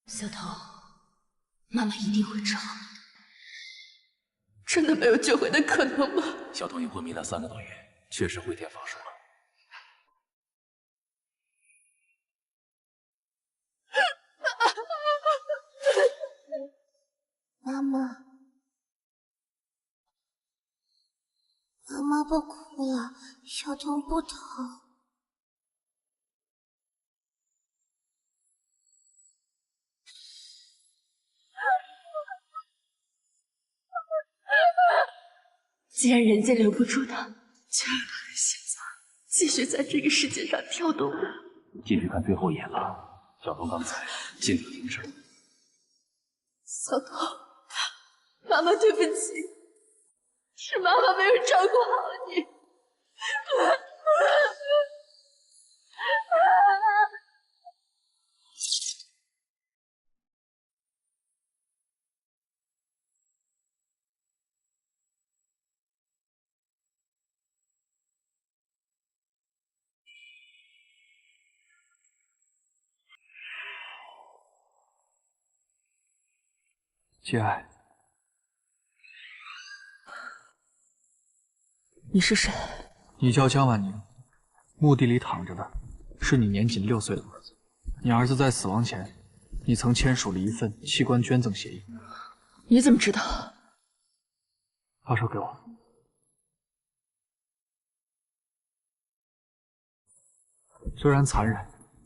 小头，妈妈一定会治好你的。真的没有救回的可能吗？小童已昏迷了3个多月，确实会点法术了。妈妈，妈妈不哭了，小童不疼。既然人间留不住他，就让他的心脏继续在这个世界上跳动吧。进去看最后一眼了。小童刚才尽力停止。小头，妈妈对不起，是妈妈没有照顾好你。节哀，你是谁？你叫江婉宁，墓地里躺着的是你年仅6岁的儿子。你儿子在死亡前，你曾签署了一份器官捐赠协议。你怎么知道？把手给我。虽然残忍，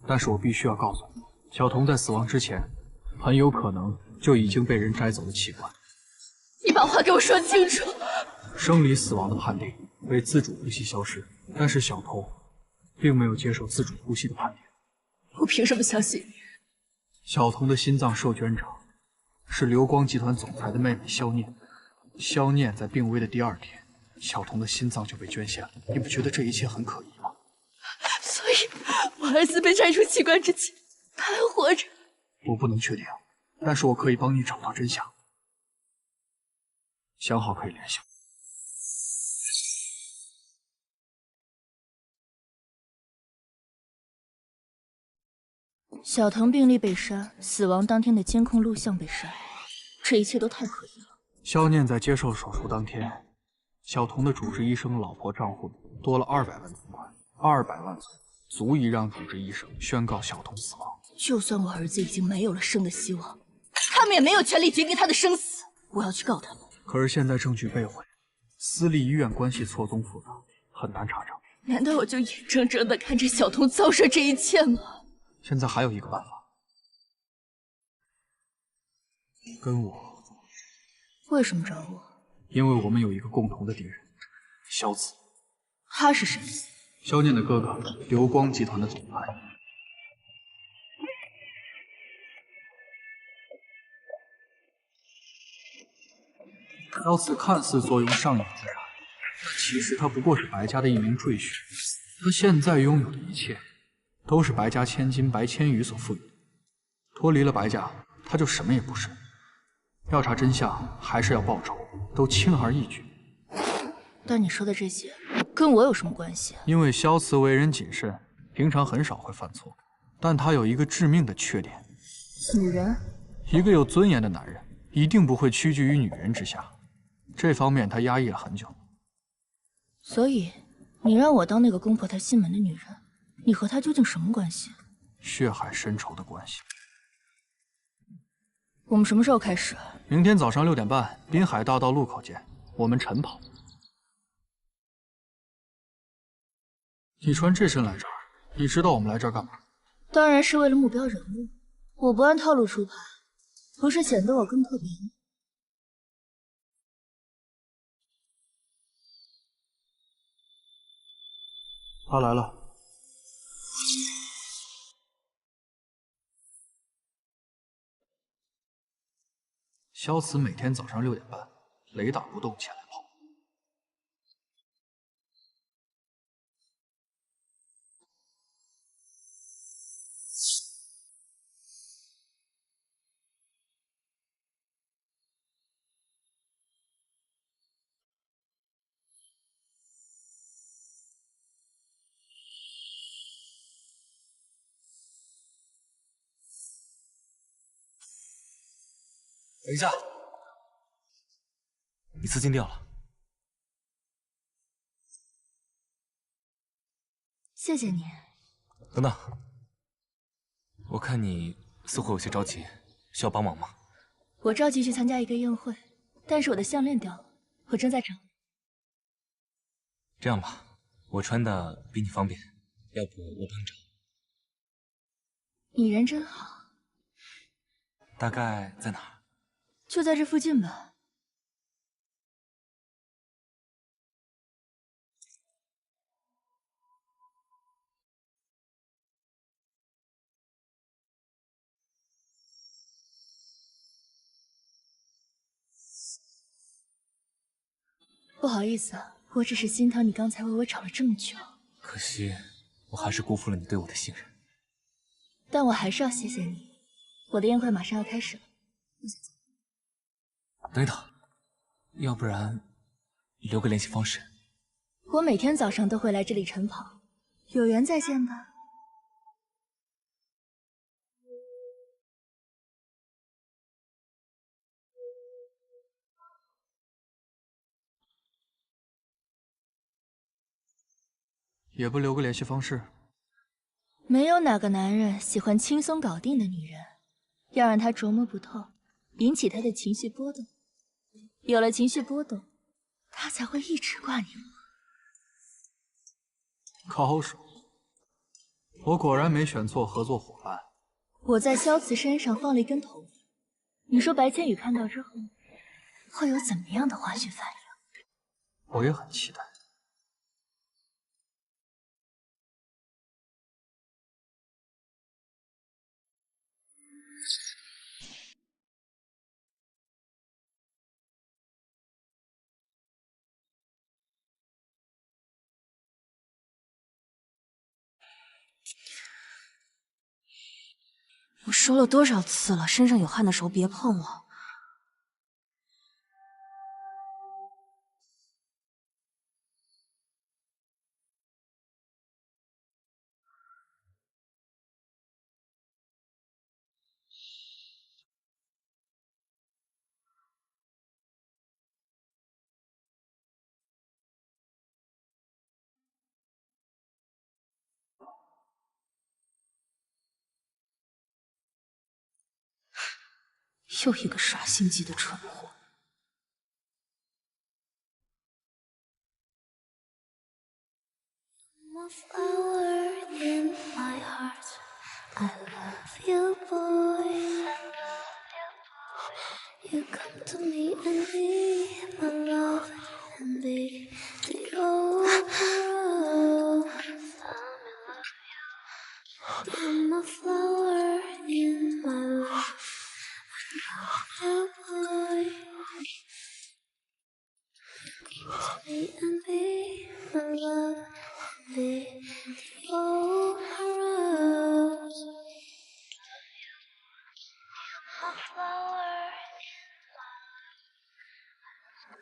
但是我必须要告诉你，小童在死亡之前，很有可能就已经被人摘走了器官。你把话给我说清楚。生理死亡的判定为自主呼吸消失，但是小童并没有接受自主呼吸的判定。我凭什么相信你？小童的心脏受捐者是流光集团总裁的妹妹萧念。萧念在病危的第2天，小童的心脏就被捐献了。你不觉得这一切很可疑吗？所以，我儿子被摘除器官之前，他还活着。我不能确定，但是我可以帮你找到真相。想好可以联系我。小腾病例被删，死亡当天的监控录像被删，这一切都太可疑了。萧念在接受手术当天，小童的主治医生老婆账户里多了200万存款，200万足以让主治医生宣告小童死亡。就算我儿子已经没有了生的希望，他们也没有权利决定他的生死。我要去告他们。可是现在证据被毁，私立医院关系错综复杂，很难查证。难道我就眼睁睁地看着小童遭受这一切吗？现在还有一个办法，跟我合作。为什么找我？因为我们有一个共同的敌人，萧子。他是谁？萧念的哥哥，流光集团的总裁。萧子看似坐拥上亿资产，但其实他不过是白家的一名赘婿。他现在拥有的一切，都是白家千金白千羽所赋予的。脱离了白家，他就什么也不是。要查真相，还是要报仇，都轻而易举。但你说的这些，跟我有什么关系？因为萧慈为人谨慎，平常很少会犯错，但他有一个致命的缺点。女人？一个有尊严的男人，一定不会屈居于女人之下。这方面他压抑了很久。所以，你让我当那个攻破他心门的女人，你和他究竟什么关系？血海深仇的关系。我们什么时候开始？明天早上6点半，滨海大道路口见。我们晨跑。你穿这身来这儿，你知道我们来这儿干嘛？当然是为了目标人物。我不按套路出牌，不是显得我更特别吗？他来了。萧慈每天早上6点半，雷打不动前来跑。等一下，你丝巾掉了。谢谢你。等等，我看你似乎有些着急，需要帮忙吗？我着急去参加一个宴会，但是我的项链掉了，我正在找。这样吧，我穿的比你方便，要不我帮你找。你人真好。大概在哪儿？就在这附近吧。不好意思，我只是心疼你刚才为我吵了这么久。可惜，我还是辜负了你对我的信任。但我还是要谢谢你。我的宴会马上要开始了，我想走。等一等，要不然你留个联系方式。我每天早上都会来这里晨跑，有缘再见吧。也不留个联系方式。没有哪个男人喜欢轻松搞定的女人，要让他琢磨不透，引起他的情绪波动。有了情绪波动，他才会一直挂念我。高手，我果然没选错合作伙伴。我在萧慈身上放了一根头发，你说白千羽看到之后会有怎么样的化学反应？我也很期待。我说了多少次了，身上有汗的时候别碰我。又一个耍心机的蠢货。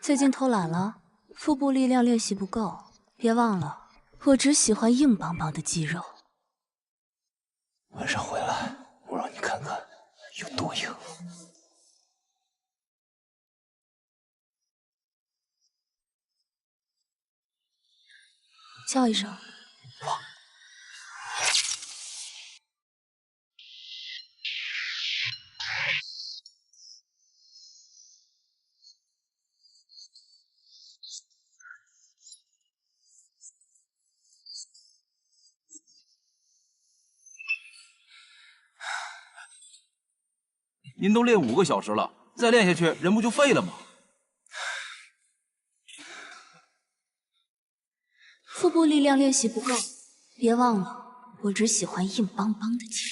最近偷懒了，腹部力量练习不够，别忘了，我只喜欢硬邦邦的肌肉。晚上回来，我让你看看有多硬。叫一声。您都练5个小时了，再练下去人不就废了吗？腹部力量练习不够，别忘了，我只喜欢硬邦邦的肌肉。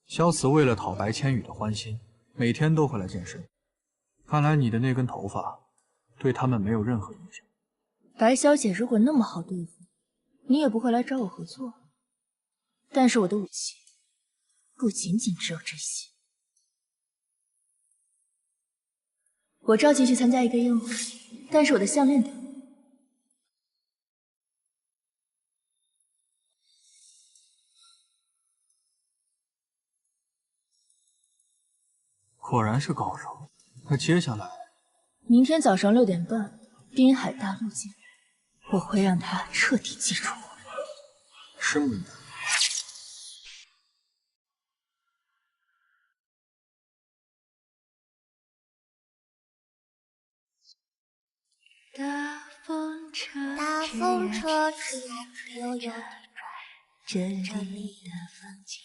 萧慈为了讨白千羽的欢心，每天都会来健身。看来你的那根头发对他们没有任何影响。白小姐如果那么好对付，你也不会来找我合作。但是我的武器不仅仅只有这些。我着急去参加一个宴会，但是我的项链掉了。果然是高手。那接下来，明天早上6点半，滨海大陆见。我会让他彻底记住我。拭目以待。大风车吹呀吹，悠悠地转，这里的风景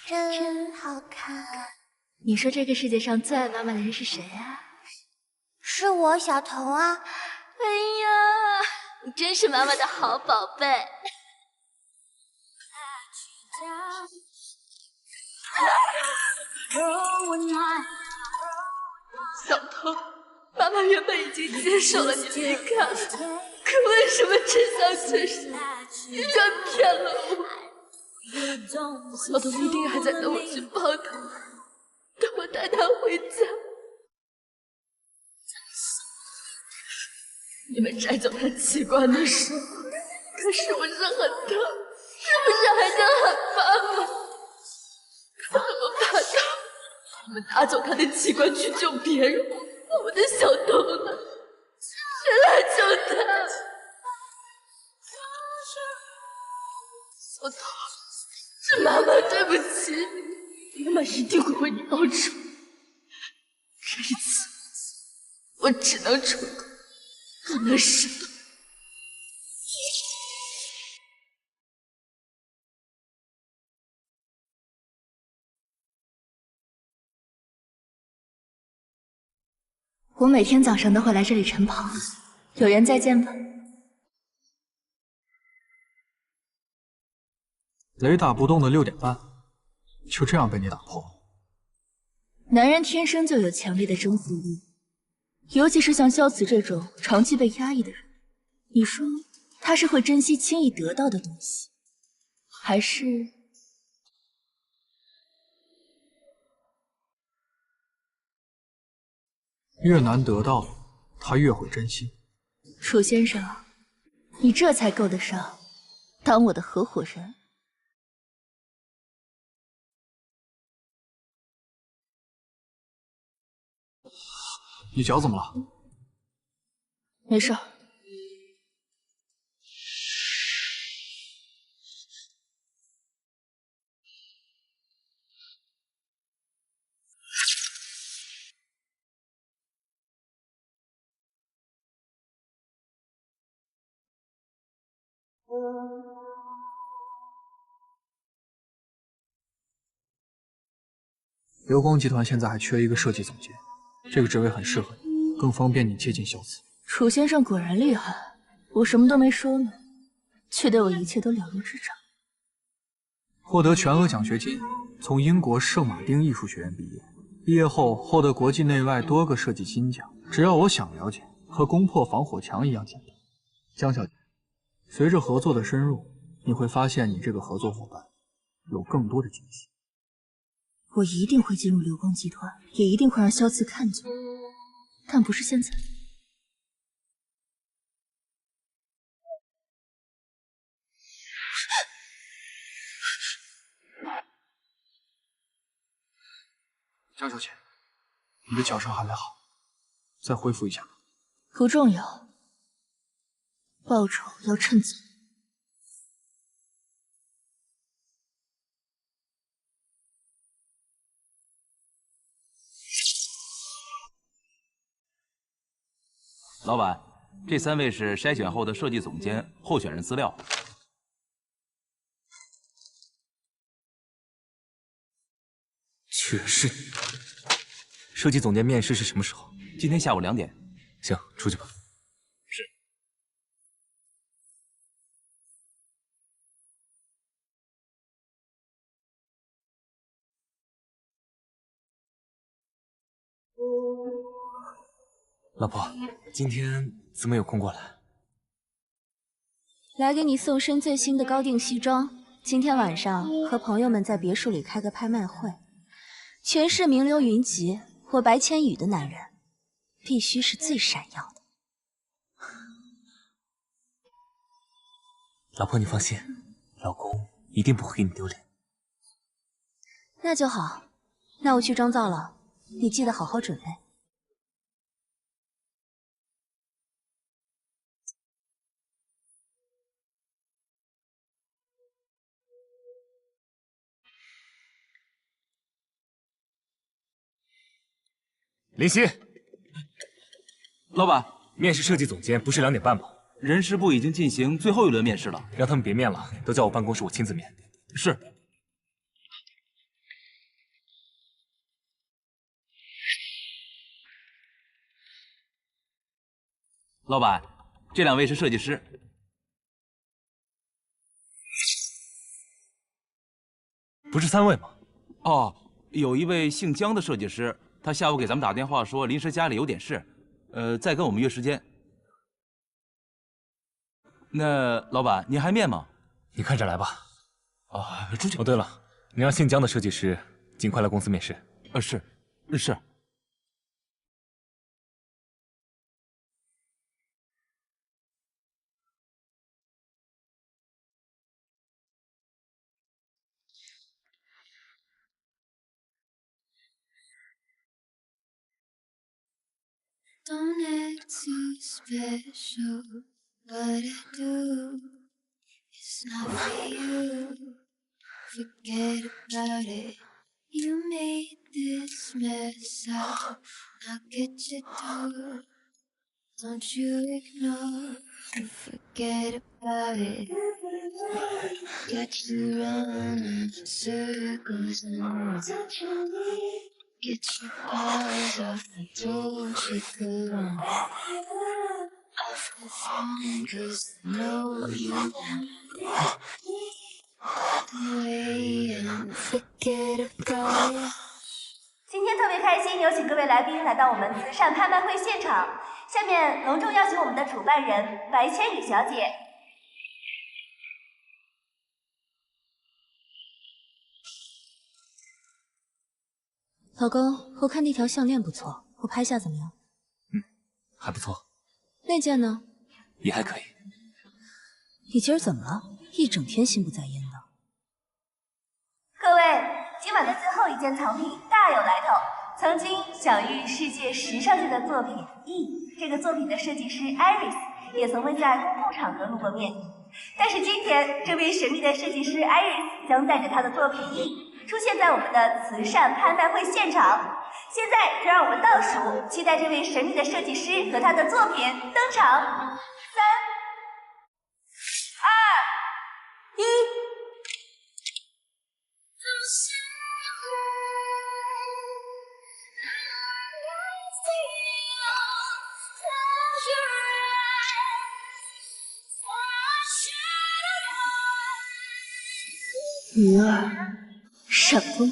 真好看。你说这个世界上最爱妈妈的人是谁啊？是我，小童啊！哎呀，你真是妈妈的好宝贝。小童，妈妈原本已经接受了你离开，可为什么真相却是你居然骗了我？小童一定还在等我去帮他，等我带他回家。你们摘走他器官的时候，可是不是很疼？是不是还在喊妈妈？可怎么办到？他们拿走他的器官去救别人，我的小童呢？谁来救他？小童，是妈妈对不起你，妈妈一定会为你报仇。这一次，我只能出口。不能失败。我每天早上都会来这里晨跑，有缘再见吧。雷打不动的6点半，就这样被你打破。男人天生就有强烈的征服欲。尤其是像萧慈这种长期被压抑的人，你说他是会珍惜轻易得到的东西，还是越难得到，他越会珍惜？楚先生，你这才够得上当我的合伙人。你脚怎么了？没事。流光集团现在还缺一个设计总监，这个职位很适合你，更方便你接近萧慈。楚先生果然厉害，我什么都没说呢，却对我一切都了如指掌。获得全额奖学金，从英国圣马丁艺术学院毕业，毕业后获得国际内外多个设计金奖。只要我想了解，和攻破防火墙一样简单。江小姐，随着合作的深入，你会发现你这个合作伙伴有更多的惊喜。我一定会进入流光集团，也一定会让萧慈看见，但不是现在。江小姐，你的脚伤还没好，再恢复一下吧。不重要，报酬要趁早。老板，这3位是筛选后的设计总监候选人资料。居然是你！设计总监面试是什么时候？今天下午2点。行，出去吧。是。老婆，今天怎么有空过来？来给你送身最新的高定西装。今天晚上和朋友们在别墅里开个拍卖会，全市名流云集，我白千羽的男人必须是最闪耀的。老婆，你放心，老公一定不会给你丢脸。那就好，那我去妆造了，你记得好好准备。林夕，老板，面试设计总监不是2点半吗？人事部已经进行最后一轮面试了，让他们别面了，都叫我办公室，我亲自面。是。老板，这2位是设计师。不是3位吗？哦，有一位姓姜的设计师，他下午给咱们打电话说临时家里有点事，再跟我们约时间。那老板，您还面吗？你看着来吧。啊，出去。哦，对了，你让姓姜的设计师尽快来公司面试。是，是。Don't act too special, but I do. It's not for you. Forget about it. You made this mess up. Now get your door. Don't you ignore or forget about it. Got you running in circles and get your paws off the door, shake along. Off the phone, 'cause I know you want away and forget about it. 今天特别开心，有请各位来宾来到我们慈善拍卖会现场。下面隆重邀请我们的主办人白千羽小姐。老公，我看那条项链不错，我拍下怎么样？还不错。那件呢？也还可以。你今儿怎么了？一整天心不在焉的。各位，今晚的最后一件藏品大有来头，曾经享誉世界时尚界的作品《E》，这个作品的设计师 Iris 也曾会在公共场合露过面。但是今天，这位神秘的设计师 Iris 将带着他的作品《E》出现在我们的慈善拍卖会现场。现在就让我们倒数，期待这位神秘的设计师和他的作品登场。3、2、1。鱼儿，闪光。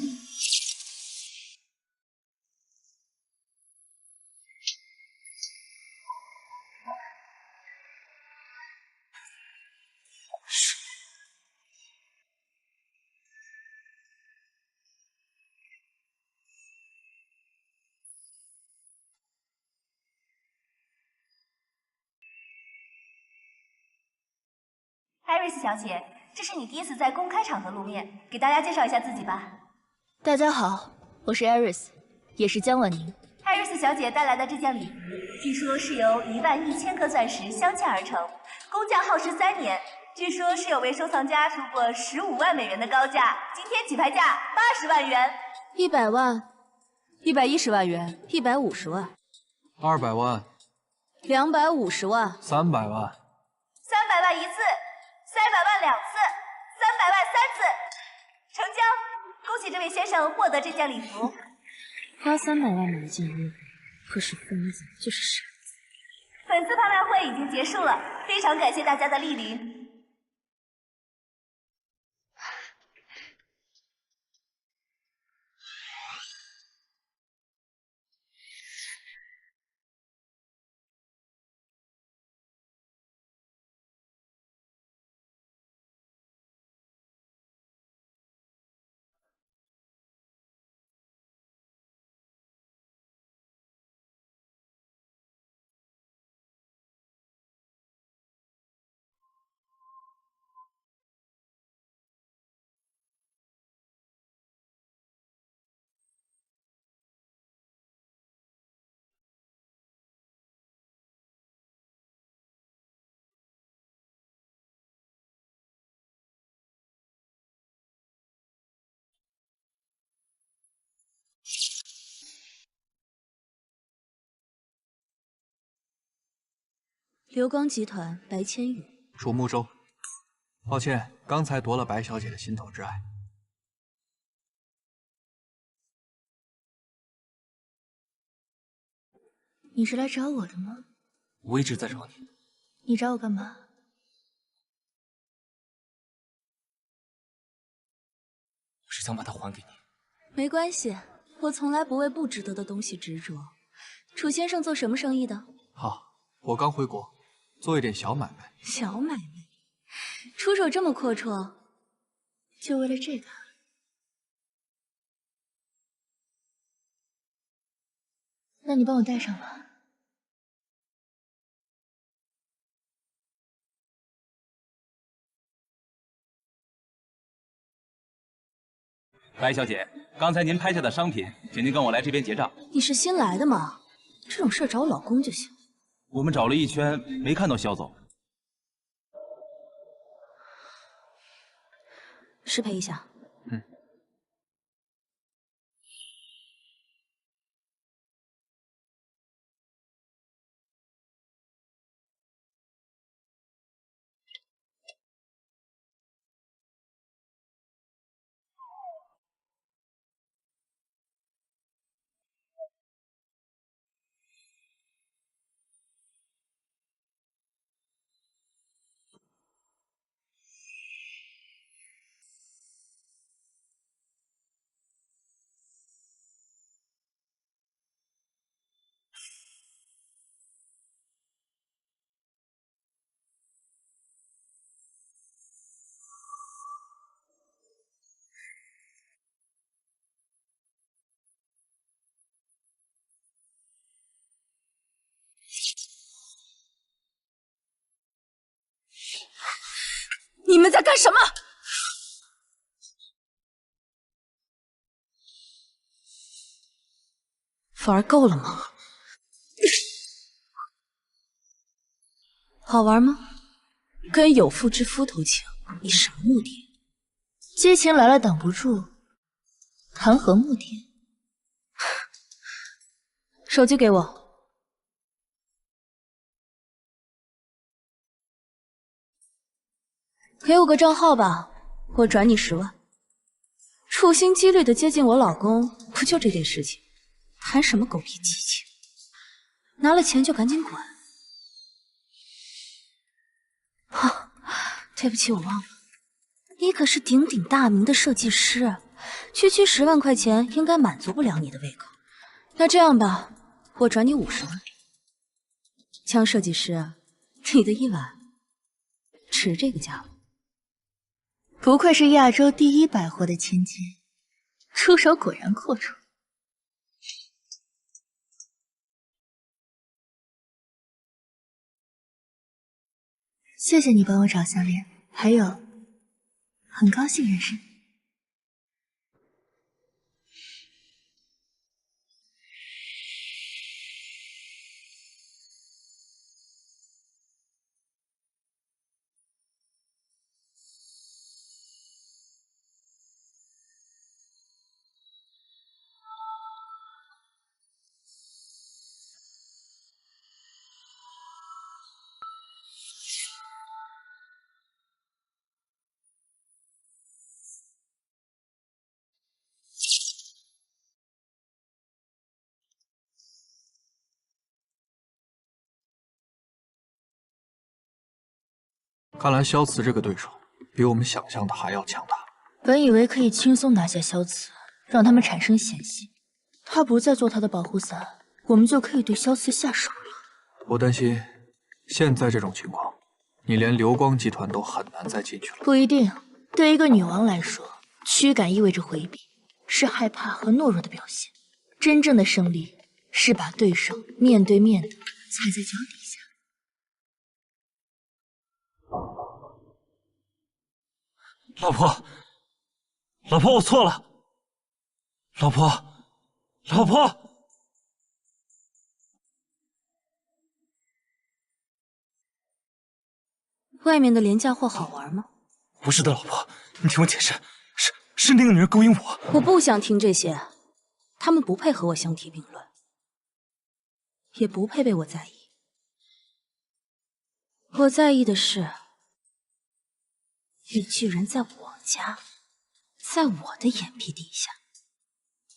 艾瑞斯小姐，这是你第一次在公开场合露面，给大家介绍一下自己吧。大家好，我是艾瑞斯，也是江婉宁。艾瑞斯小姐带来的这件礼服，据说是由11000颗钻石镶嵌而成，工匠耗时3年，据说是有位收藏家出过15万美元的高价，今天起拍价80万元。100万，110万元，150万，200万，250万，300万，300万1次，300万2次，300万3次，成交！恭喜这位先生获得这件礼服。花300万买一件衣服，不是疯子就是傻子。本次拍卖会已经结束了，非常感谢大家的莅临。流光集团白千羽，楚木舟。抱歉，刚才夺了白小姐的心头之爱。你是来找我的吗？我一直在找你。你找我干嘛？我是想把它还给你。没关系，我从来不为不值得的东西执着。楚先生做什么生意的？好，我刚回国，做一点小买卖。小买卖，出手这么阔绰，就为了这个？那你帮我带上吧。白小姐，刚才您拍下的商品，请您跟我来这边结账。你是新来的吗？这种事找我老公就行。我们找了一圈，没看到肖总。失陪一下。你们在干什么？反而够了吗？好玩吗？跟有妇之夫偷情，你什么目的？激情来了挡不住，谈何目的？手机给我。给我个账号吧，我转你10万。处心积虑的接近我老公，不就这点事情？谈什么狗屁激情？拿了钱就赶紧滚！啊，对不起，我忘了，你可是鼎鼎大名的设计师，区区10万块钱应该满足不了你的胃口。那这样吧，我转你50万。江设计师，你的一晚值这个价吗？不愧是亚洲第一百货的千金，出手果然阔绰。谢谢你帮我找项链，还有，很高兴认识你。看来萧慈这个对手比我们想象的还要强大。本以为可以轻松拿下萧慈，让他们产生嫌隙，他不再做他的保护伞，我们就可以对萧慈下手了。我担心，现在这种情况，你连流光集团都很难再进去了。不一定，对一个女王来说，驱赶意味着回避，是害怕和懦弱的表现。真正的胜利是把对手面对面的踩在脚底下。老婆，老婆，我错了。老婆，老婆，外面的廉价货好玩吗？不是的，老婆，你听我解释，是那个女人勾引我。我不想听这些，他们不配和我相提并论，也不配被我在意。我在意的是，你居然在我家，在我的眼皮底下，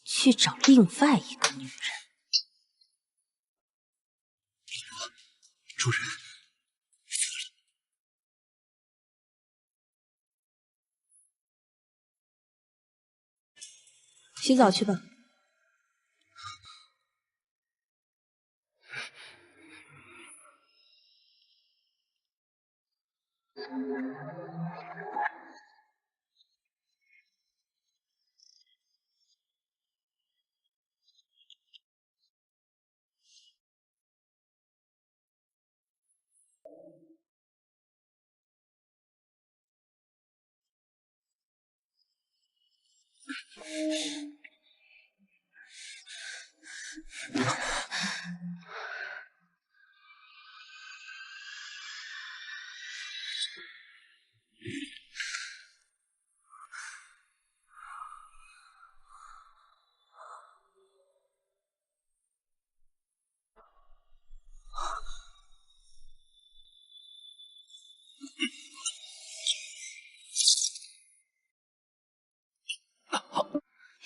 去找另外一个女人。主人，洗澡去吧。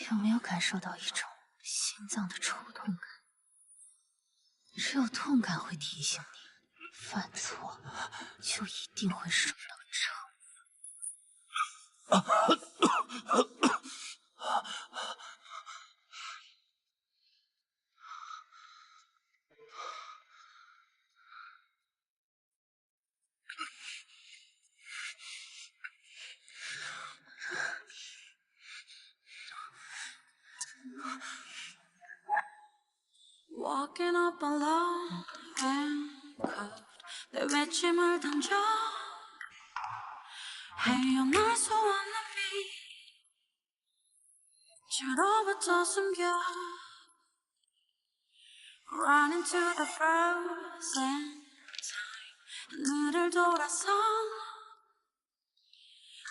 有没有感受到一种心脏的抽痛感？只有痛感会提醒你，犯错就一定会受到惩罚。Walking up alone and cold 내 외침을 던져 헤어날 소원은 비 주로부터 숨겨 Run into the frozen time 하늘을 돌아서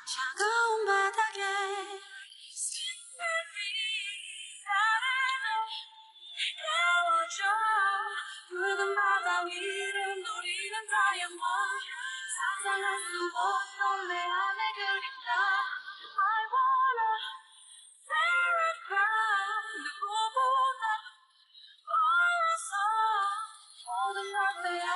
차가운 바닥에 붉은 바다 위를 노리는 다이아몬드 상상할 수 없던 내 안의 그림자 I wanna stare at ground 누구보다 멀어서 모든 것 빼야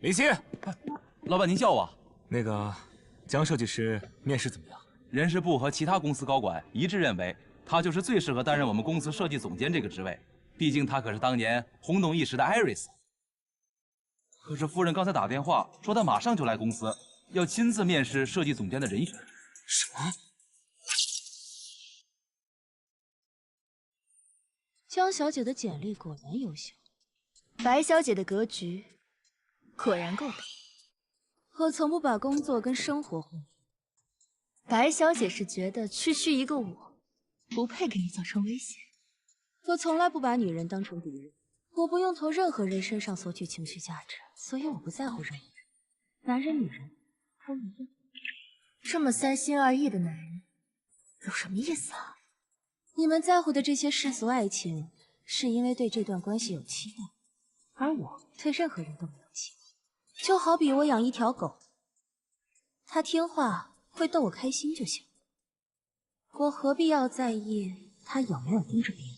林夕，老板您叫我。那个江设计师面试怎么样？人事部和其他公司高管一致认为，他就是最适合担任我们公司设计总监这个职位。毕竟他可是当年轰动一时的 Iris。可是夫人刚才打电话说，她马上就来公司，要亲自面试设计总监的人选。什么？江小姐的简历果然优秀，白小姐的格局果然够大。我从不把工作跟生活混。白小姐是觉得区区一个我，不配给你造成威胁。我从来不把女人当成敌人，我不用从任何人身上索取情绪价值，所以我不在乎任何人，男人女人都一样。这么三心二意的男人，有什么意思啊？你们在乎的这些世俗爱情，是因为对这段关系有期待，而我对任何人都没有期待。就好比我养一条狗，它听话，会逗我开心就行。我何必要在意它有没有盯着别人？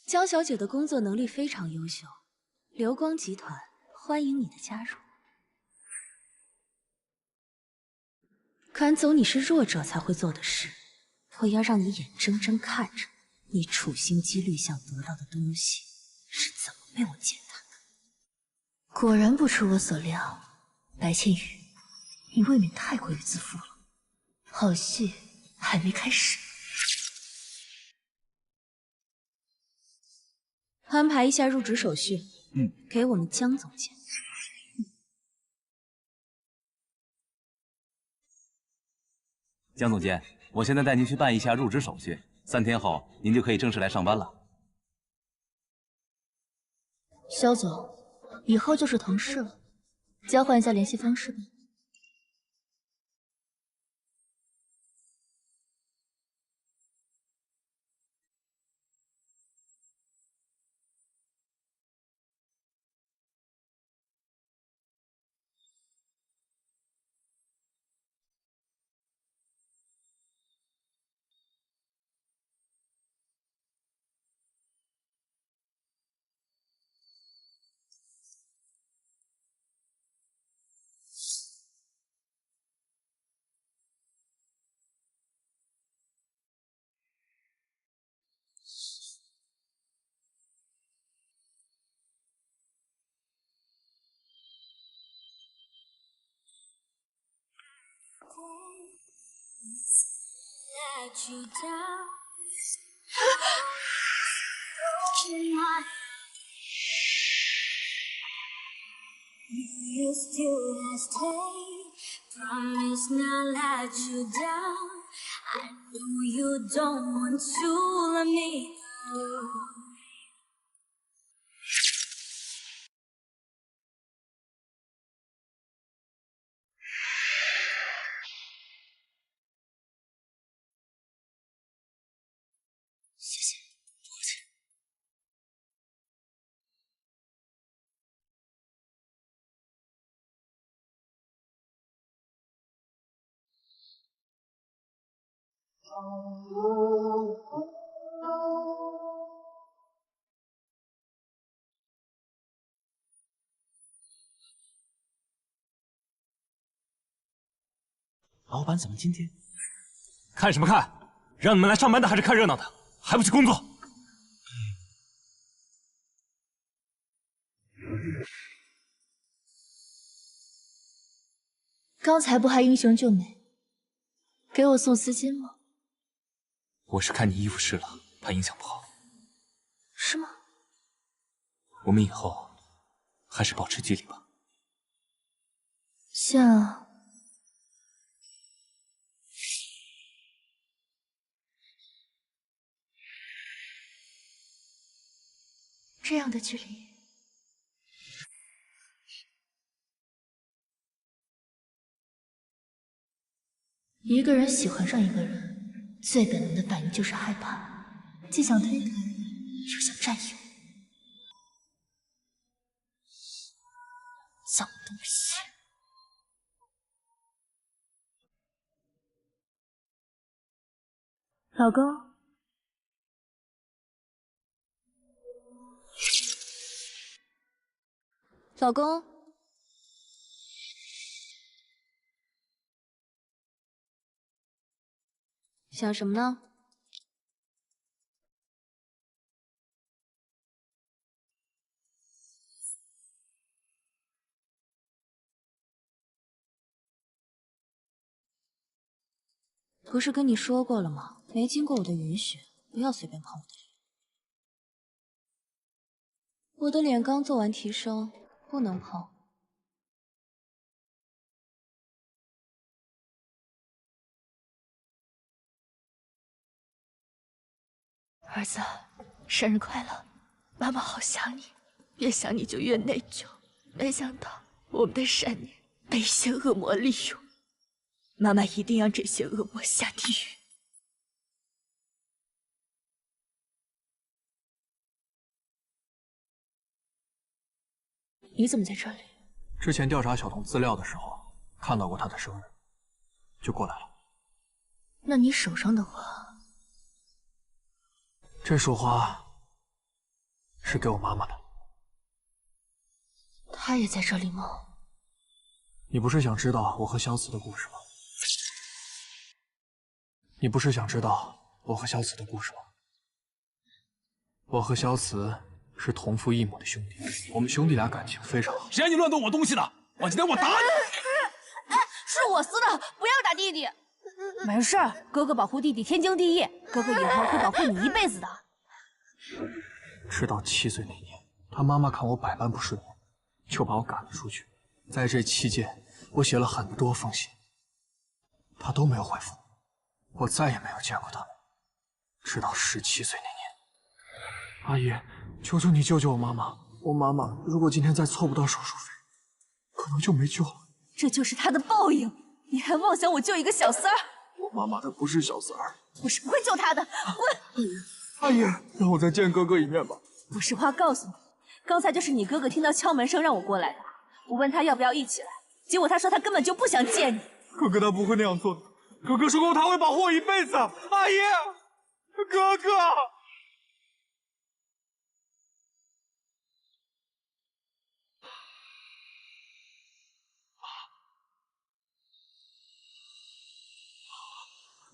江小姐的工作能力非常优秀，流光集团欢迎你的加入。赶走你是弱者才会做的事，我要让你眼睁睁看着你处心积虑想得到的东西是怎么被我践踏的。果然不出我所料，白千羽，你未免太过于自负了。好戏还没开始。安排一下入职手续，给我们江总监。江总监，我现在带您去办一下入职手续，3天后您就可以正式来上班了。肖总，以后就是同事了，交换一下联系方式吧。Let you down. You still stay. Promise not let you down. I know you don't want to let me go. 谢谢。不客气。老板怎么今天？看什么看？让你们来上班的还是看热闹的？还不去工作？刚才不还英雄救美，给我送丝巾吗？我是看你衣服湿了，怕影响不好。是吗？我们以后还是保持距离吧。像这样的距离。一个人喜欢上一个人，最本能的反应就是害怕，既想推开，又想占有。脏东西！老公，老公，想什么呢？不是跟你说过了吗？没经过我的允许，不要随便碰我的脸。我的脸刚做完提升，不能碰。儿子，生日快乐！妈妈好想你，越想你就越内疚。没想到我们的善念被一些恶魔利用，妈妈一定让这些恶魔下地狱。你怎么在这里？之前调查小童资料的时候，看到过他的生日，就过来了。那你手上的花？这束花是给我妈妈的。她也在这里吗？你不是想知道我和萧慈的故事吗？你不是想知道我和萧慈的故事吗？我和萧慈是同父异母的兄弟，我们兄弟俩感情非常好。谁让你乱动我东西的？往今天我打你！是我撕的，不要打弟弟。没事，哥哥保护弟弟天经地义，哥哥以后会保护你一辈子的。直到7岁那年，他妈妈看我百般不顺眼，就把我赶了出去。在这期间，我写了很多封信，他都没有回复，我再也没有见过他们。直到17岁那年，阿姨，求求你救救我妈妈！我妈妈如果今天再凑不到手术费，可能就没救了。这就是他的报应！你还妄想我救一个小三儿？我妈妈她不是小三儿，我是不会救他的，滚！阿姨，让我再见哥哥一面吧。我实话告诉你，刚才就是你哥哥听到敲门声让我过来的。我问他要不要一起来，结果他说他根本就不想见你。哥哥他不会那样做的，哥哥说过他会保护我一辈子。阿姨，哥哥。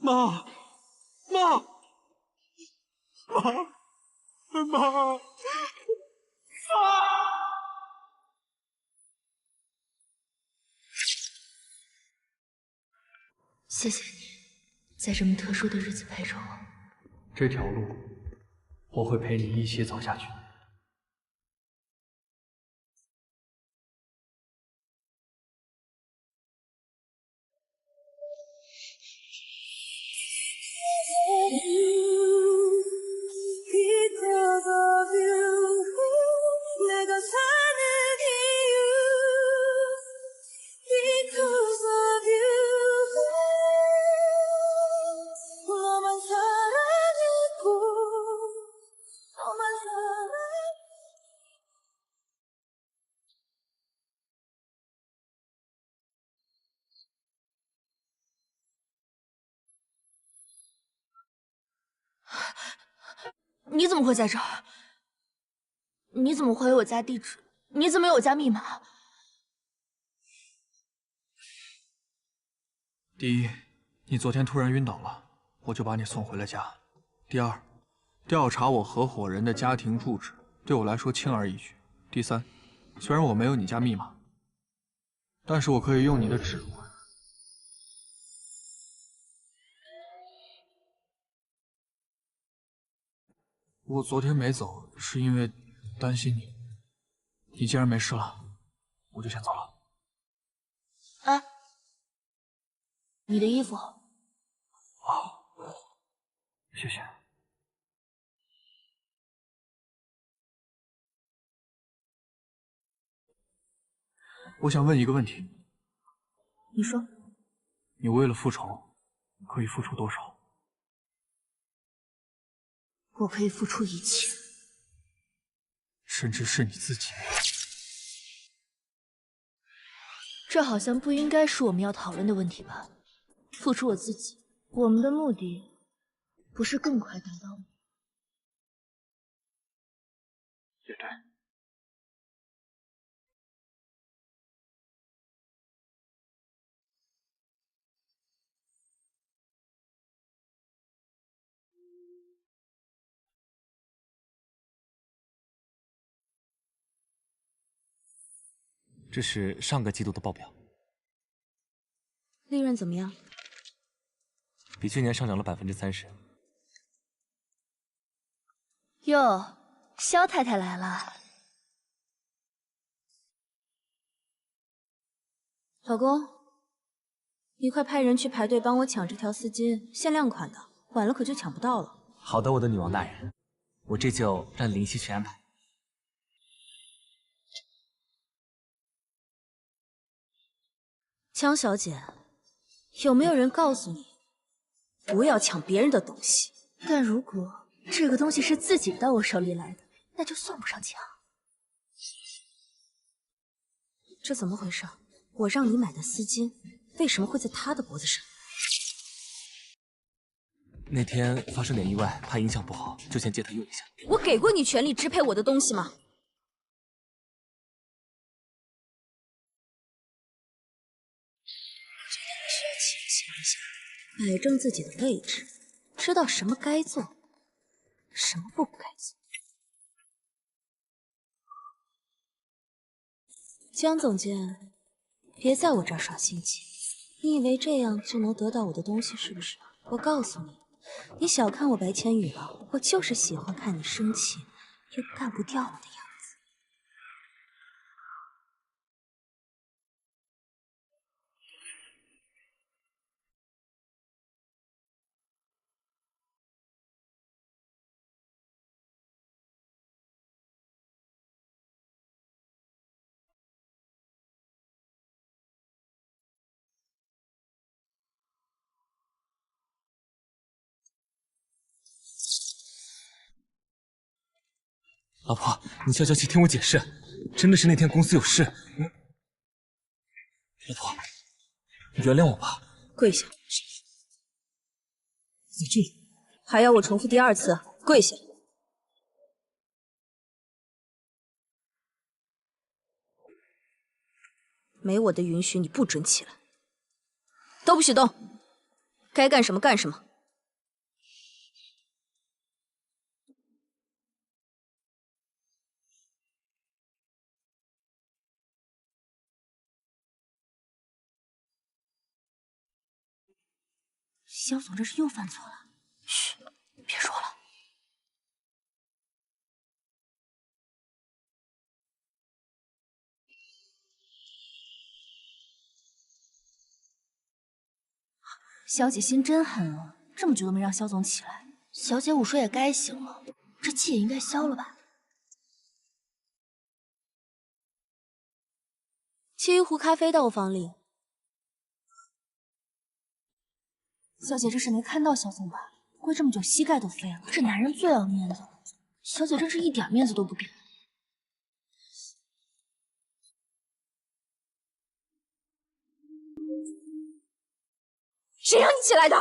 妈，妈，妈，妈。谢谢你，在这么特殊的日子陪着我。这条路，我会陪你一起走下去。你怎么会在这儿？你怎么会有我家地址？你怎么有我家密码？第一，你昨天突然晕倒了，我就把你送回了家。第二，调查我合伙人的家庭住址对我来说轻而易举。第三，虽然我没有你家密码，但是我可以用你的指纹。我昨天没走，是因为担心你。你既然没事了，我就先走了。哎，你的衣服。谢谢。我想问一个问题，你说。你为了复仇，可以付出多少？我可以付出一切，甚至是你自己。这好像不应该是我们要讨论的问题吧？付出我自己，我们的目的不是更快达到吗？也对。这是上个季度的报表，利润怎么样？比去年上涨了30%。哟，萧太太来了。老公，你快派人去排队帮我抢这条丝巾，限量款的，晚了可就抢不到了。好的，我的女王大人，我这就让林夕去安排。江小姐，有没有人告诉你，不要抢别人的东西？但如果这个东西是自己到我手里来的，那就算不上抢。这怎么回事？我让你买的丝巾，为什么会在他的脖子上？那天发生点意外，怕影响不好，就先借他用一下。我给过你权利支配我的东西吗？我觉得你需要清醒一下，摆正自己的位置，知道什么该做，什么不该做。江总监，别在我这儿耍心机，你以为这样就能得到我的东西是不是？我告诉你，你小看我白千羽了，我就是喜欢看你生气又干不掉我的样子。老婆，你消消气，听我解释，真的是那天公司有事。老婆，你原谅我吧。跪下！死去！还要我重复第二次？跪下！没我的允许，你不准起来，都不许动，该干什么干什么。萧总这是又犯错了。嘘，别说了。小姐心真狠啊，这么久都没让萧总起来。小姐午睡也该醒了，这气也应该消了吧？沏一壶咖啡到我房里。小姐这是没看到萧总吧？跪这么久，膝盖都废了。这男人最要面子了，小姐真是一点面子都不给。谁让你起来的？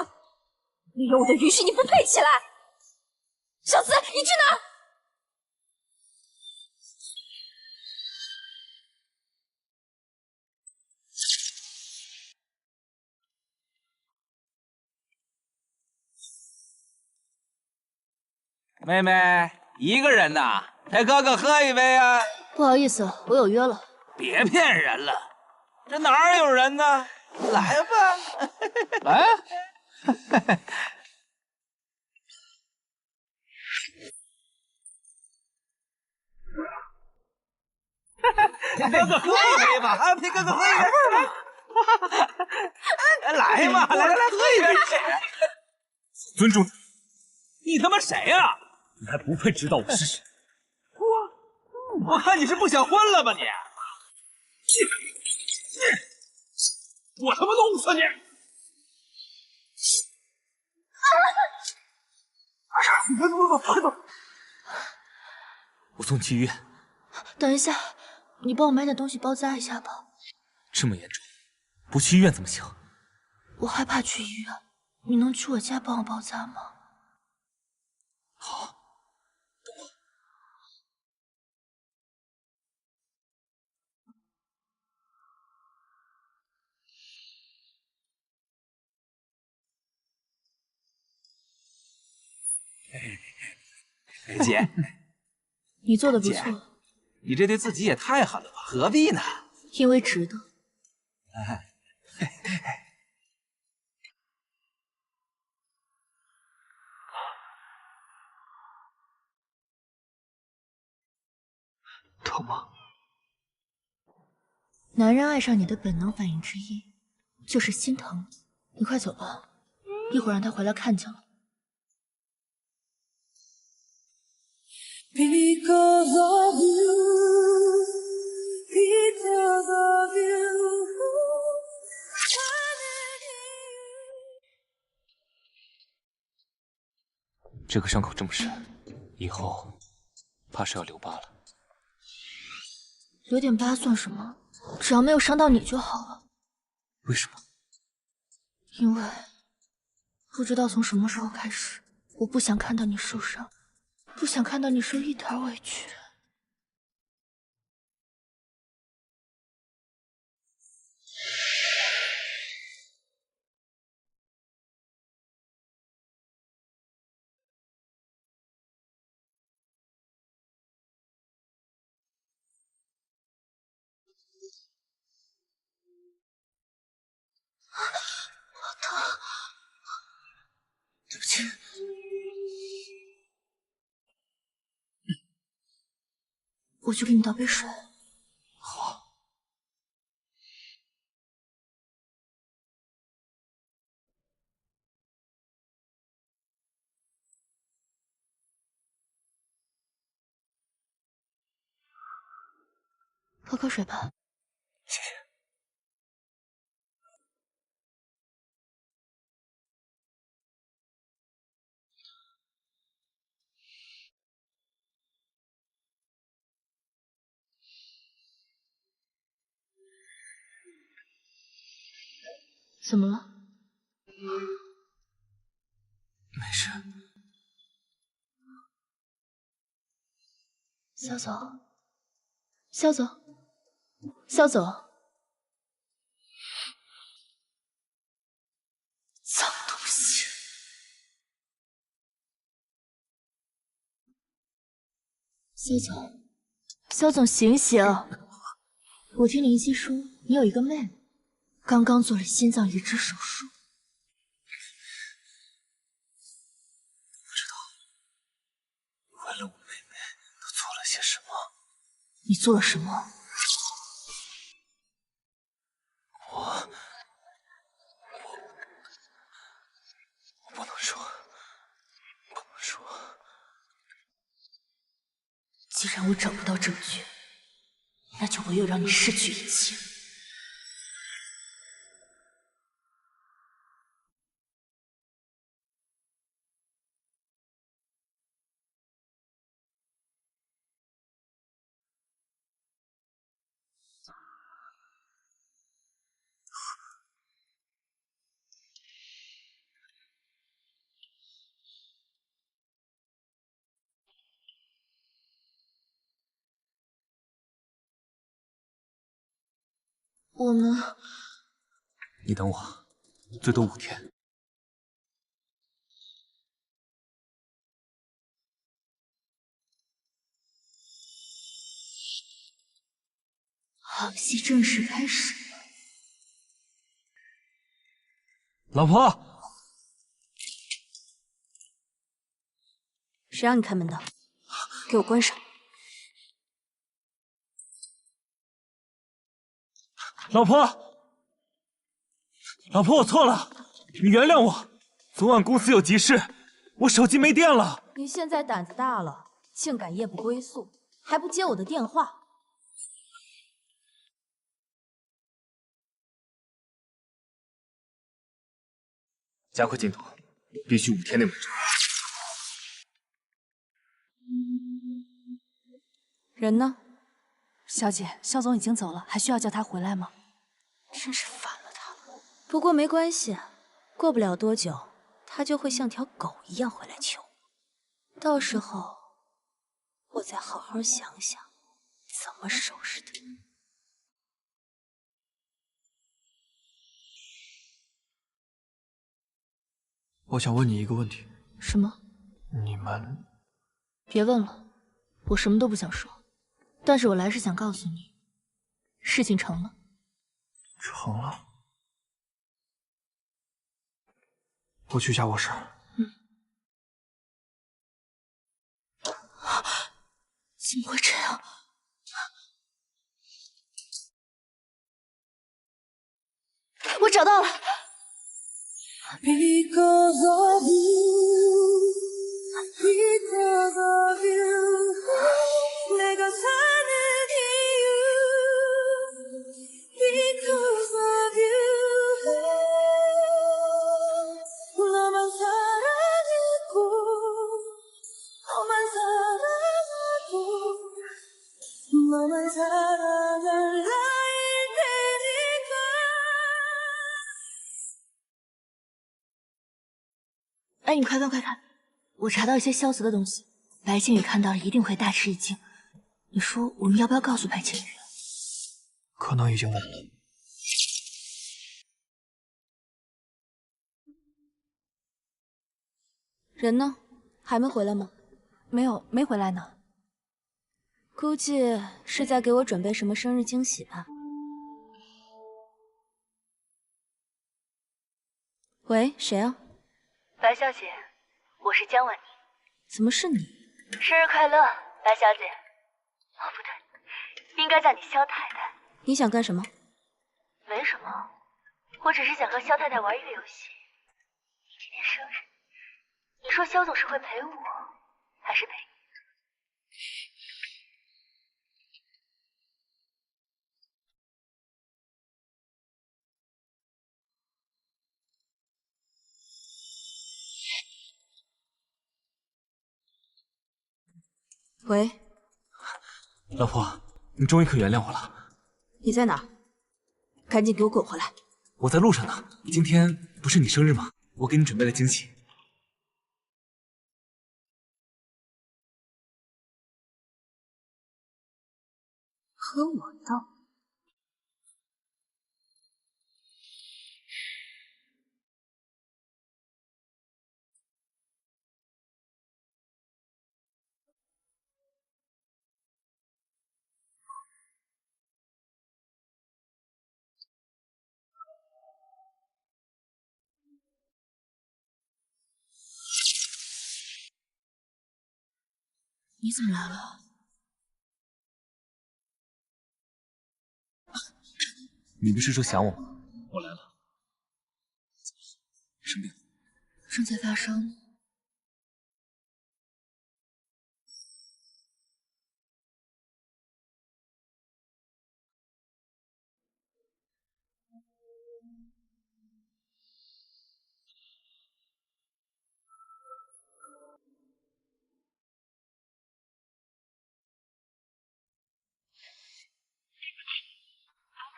没有我的允许，你不配起来！小子，你去哪儿？妹妹一个人呐？陪哥哥喝一杯啊！不好意思，我有约了。别骗人了，这哪有人呢？来吧，来。陪哥哥喝一杯吧，啊，陪哥哥喝一杯。来嘛，来喝一杯。尊重你，你他妈谁呀？你还不配知道我是谁。我看你是不想混了吧你？我他妈弄死你！快走！我送你去医院。等一下，你帮我买点东西包扎一下吧。这么严重，不去医院怎么行？我害怕去医院，你能去我家帮我包扎吗？好。姐，你做的不错。你这对自己也太狠了吧？何必呢？因为值得。疼吗？男人爱上你的本能反应之一就是心疼。你快走吧，一会儿让他回来看见了。Because of you, because of you. 这个伤口这么深，以后怕是要留疤了。留点疤算什么？只要没有伤到你就好了。为什么？因为不知道从什么时候开始，我不想看到你受伤。不想看到你受一点委屈。好疼，对不起。我去给你倒杯水。好。喝口水吧。谢谢。怎么了？没事。萧总，萧总，萧总，脏东西！萧总，萧总，醒醒！我听林夕说你有一个妹妹。刚刚做了心脏移植手术，你做了什么？我不能说，不能说。既然我找不到证据，那就唯有让你失去一切。我们你等我，最多5天。好戏正式开始了。老婆，谁让你开门的？给我关上！老婆，老婆，我错了，你原谅我。昨晚公司有急事，我手机没电了。你现在胆子大了，竟敢夜不归宿，还不接我的电话！加快进度，必须5天内完成。人呢？小姐，肖总已经走了，还需要叫他回来吗？真是烦了他。不过没关系，过不了多久，他就会像条狗一样回来求我。到时候，我再好好想想怎么收拾他。我想问你一个问题：什么？你们别问了，我什么都不想说。但是我来是想告诉你，事情成了。成了？我去一下卧室。怎么会这样？我找到了。Because of you, because of you, 내가 사는 이유, because of you, 너만 사랑했고, 너만 사랑하고, 너만 사랑할 나일 테니까. 哎，你快看快看，我查到一些消息的东西，白千羽看到了一定会大吃一惊。你说我们要不要告诉白千羽？可能已经晚了。人呢？还没回来吗？没有，没回来呢。估计是在给我准备什么生日惊喜吧。喂，谁啊？白小姐，我是江婉妮。怎么是你？生日快乐，白小姐。哦，不对，应该叫你萧太太。你想干什么？没什么，我只是想和萧太太玩一个游戏。你今天生日，你说萧总是会陪我，还是陪你？喂，老婆，你终于可原谅我了。你在哪儿？赶紧给我滚回来！我在路上呢。今天不是你生日吗？我给你准备了惊喜。和我斗？你怎么来了？你不是说想我吗？我来了。生病？正在发烧呢。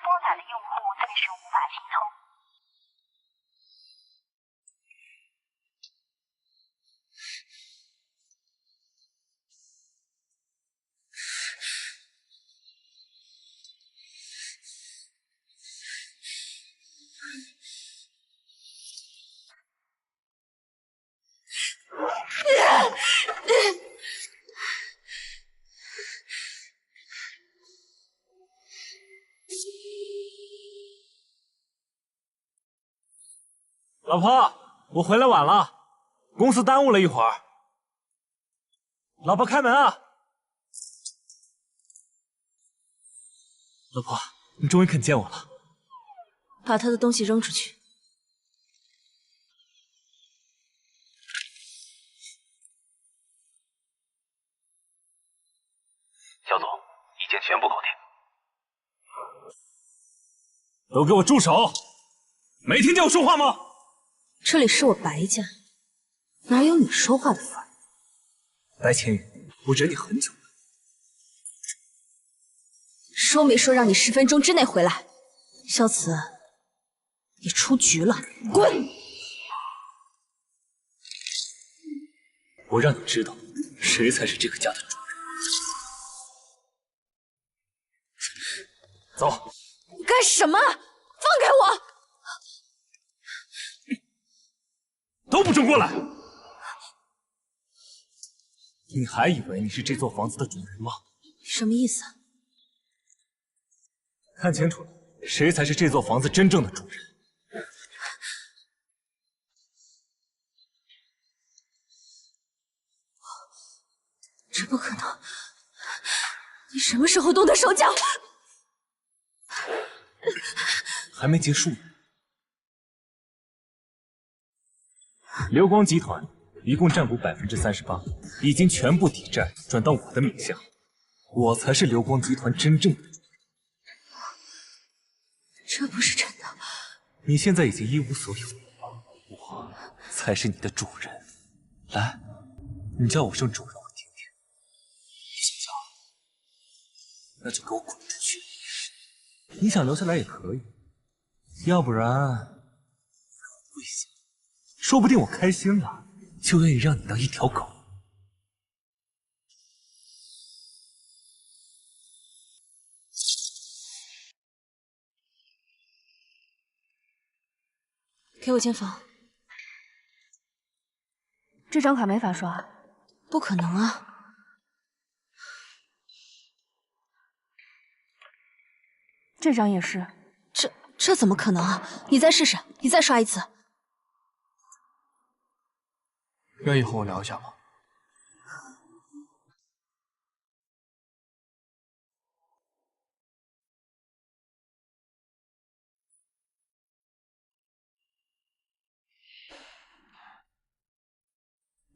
拨打的用户暂时无法接通。老婆，我回来晚了，公司耽误了一会儿。老婆，开门啊！老婆，你终于肯见我了。把他的东西扔出去。肖总，一切全部搞定。都给我住手！没听见我说话吗？这里是我白家，哪有你说话的份儿？白千羽，我忍你很久了。说没说让你10分钟之内回来？萧慈，你出局了，滚！我让你知道，谁才是这个家的主人。走。你干什么？放开我！都不准过来！你还以为你是这座房子的主人吗？什么意思？看清楚了，谁才是这座房子真正的主人？这不可能！你什么时候动的手脚？还没结束呢。流光集团一共占股38%，已经全部抵债转到我的名下，我才是流光集团真正的主人。这不是真的。你现在已经一无所有了，我才是你的主人。来，你叫我声主人，我听听。你想叫，那就给我滚出去。你想留下来也可以，要不然跪下，说不定我开心了，就愿意让你当一条狗。给我间房。这张卡没法刷。不可能啊！这张也是。这怎么可能啊？你再试试，你再刷一次。愿意和我聊一下吗？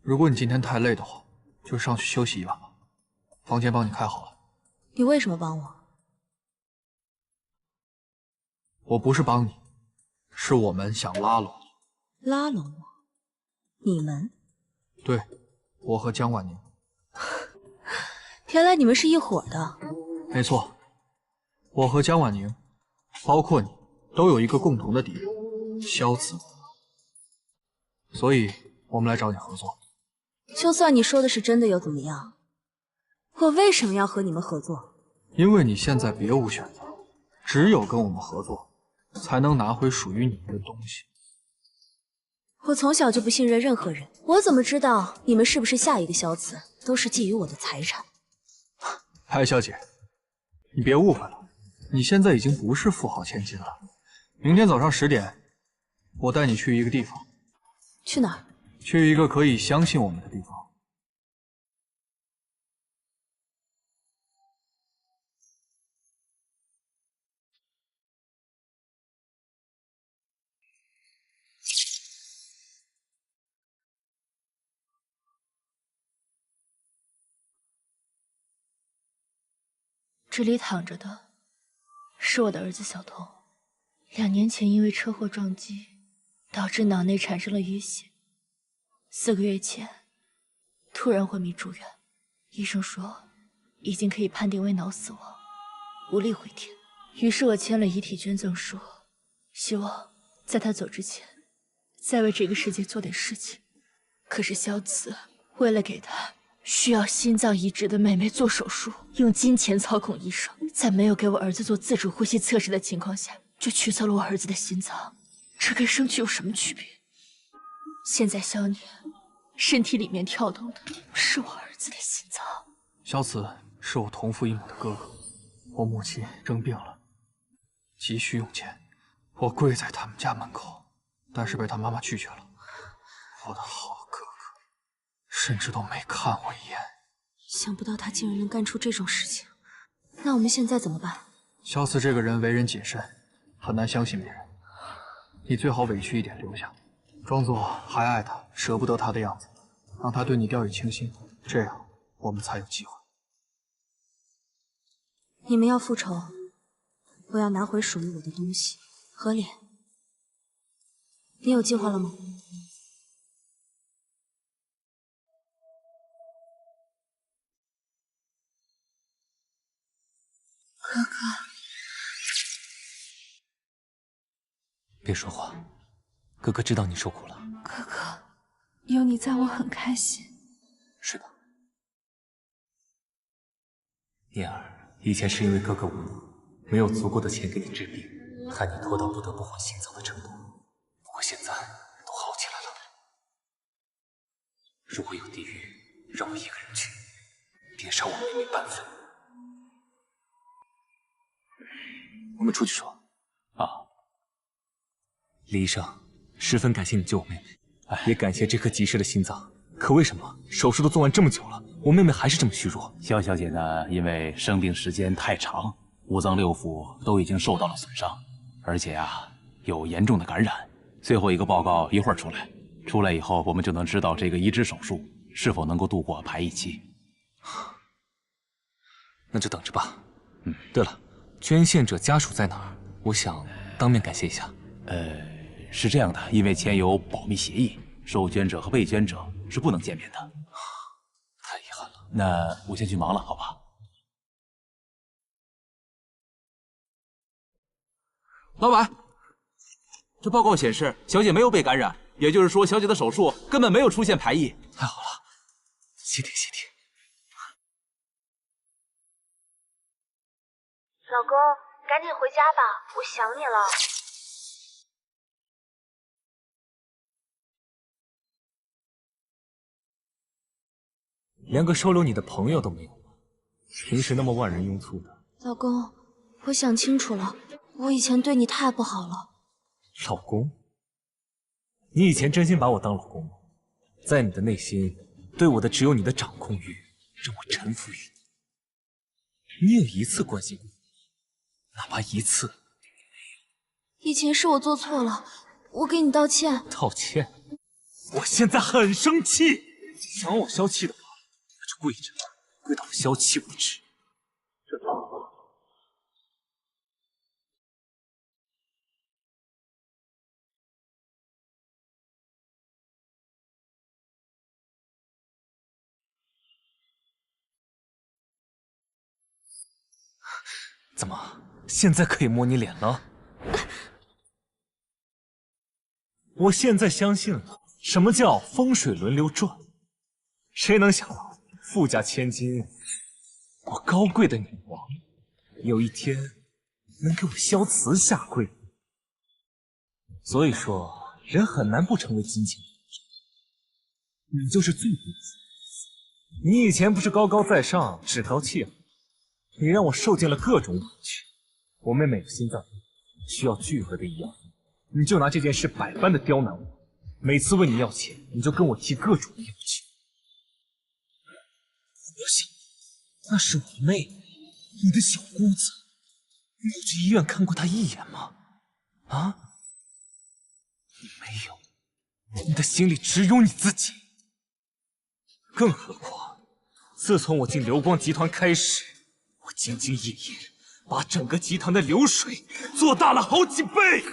如果你今天太累的话，就上去休息一晚吧。房间帮你开好了。你为什么帮我？我不是帮你，是我们想拉拢你。拉拢我？你们？对，我和江婉宁。原来你们是一伙的。没错，我和江婉宁，包括你，都有一个共同的敌人——萧子。所以，我们来找你合作。就算你说的是真的，又怎么样？我为什么要和你们合作？因为你现在别无选择，只有跟我们合作，才能拿回属于你的东西。我从小就不信任任何人，我怎么知道你们是不是下一个萧慈？都是觊觎我的财产。白小姐，你别误会了，你现在已经不是富豪千金了。明天早上10点，我带你去一个地方。去哪儿？去一个可以相信我们的地方。这里躺着的是我的儿子小童，2年前因为车祸撞击，导致脑内产生了淤血，4个月前突然昏迷住院，医生说已经可以判定为脑死亡，无力回天。于是我签了遗体捐赠书，希望在他走之前再为这个世界做点事情。可是萧慈为了给他需要心脏移植的妹妹做手术，用金钱操控医生，在没有给我儿子做自主呼吸测试的情况下，就取走了我儿子的心脏。这跟生去有什么区别？现在萧年身体里面跳动的是我儿子的心脏。萧慈是我同父异母的哥哥，我母亲生病了，急需用钱，我跪在他们家门口，但是被他妈妈拒绝了。我的好哥哥，甚至都没看我一眼。想不到他竟然能干出这种事情。那我们现在怎么办？萧慈这个人为人谨慎，很难相信别人。你最好委屈一点留下，装作还爱他、舍不得他的样子，让他对你掉以轻心，这样我们才有机会。你们要复仇，我要拿回属于我的东西。何脸，你有计划了吗？哥哥，别说话，哥哥知道你受苦了。哥哥，有你在我很开心。睡吧。念儿，以前是因为哥哥无能，没有足够的钱给你治病，害你拖到不得不换心脏的程度。不过现在都好起来了。如果有地狱，让我一个人去，别伤我妹妹半分。我们出去说。啊，李医生，十分感谢你救我妹妹，也感谢这颗及时的心脏。可为什么手术都做完这么久了，我妹妹还是这么虚弱？萧小姐呢，因为生病时间太长，五脏六腑都已经受到了损伤，而且啊，有严重的感染。最后一个报告一会儿出来以后，我们就能知道这个移植手术是否能够度过排异期。那就等着吧。对了，捐献者家属在哪儿？我想当面感谢一下。是这样的，因为签有保密协议，受捐者和被捐者是不能见面的。太遗憾了。那我先去忙了，好吧？老板，这报告显示小姐没有被感染，也就是说小姐的手术根本没有出现排异。太好了，谢天谢地。老公，赶紧回家吧，我想你了。连个收留你的朋友都没有吗？平时那么万人拥簇的。老公，我想清楚了，我以前对你太不好了。老公？你以前真心把我当老公吗？在你的内心，对我的只有你的掌控欲，让我臣服于你。你有一次关心过我，哪怕一次？以前是我做错了，我给你道歉。道歉？我现在很生气！想让我消气的话，那就跪着，跪到我消气为止。这怎么，现在可以摸你脸了？我现在相信了，什么叫风水轮流转？谁能想到，富家千金，我高贵的女王，有一天能给我萧慈下跪？所以说，人很难不成为金钱的奴隶。你就是最不济。你以前不是高高在上，趾高气扬，你让我受尽了各种委屈。我妹妹有心脏病，需要巨额的医药费，你就拿这件事百般的刁难我。每次问你要钱，你就跟我提各种要求。我想，那是我妹妹，你的小姑子。你有去医院看过她一眼吗？啊？你没有，你的心里只有你自己。更何况，自从我进流光集团开始，我兢兢业业，把整个集团的流水做大了好几倍，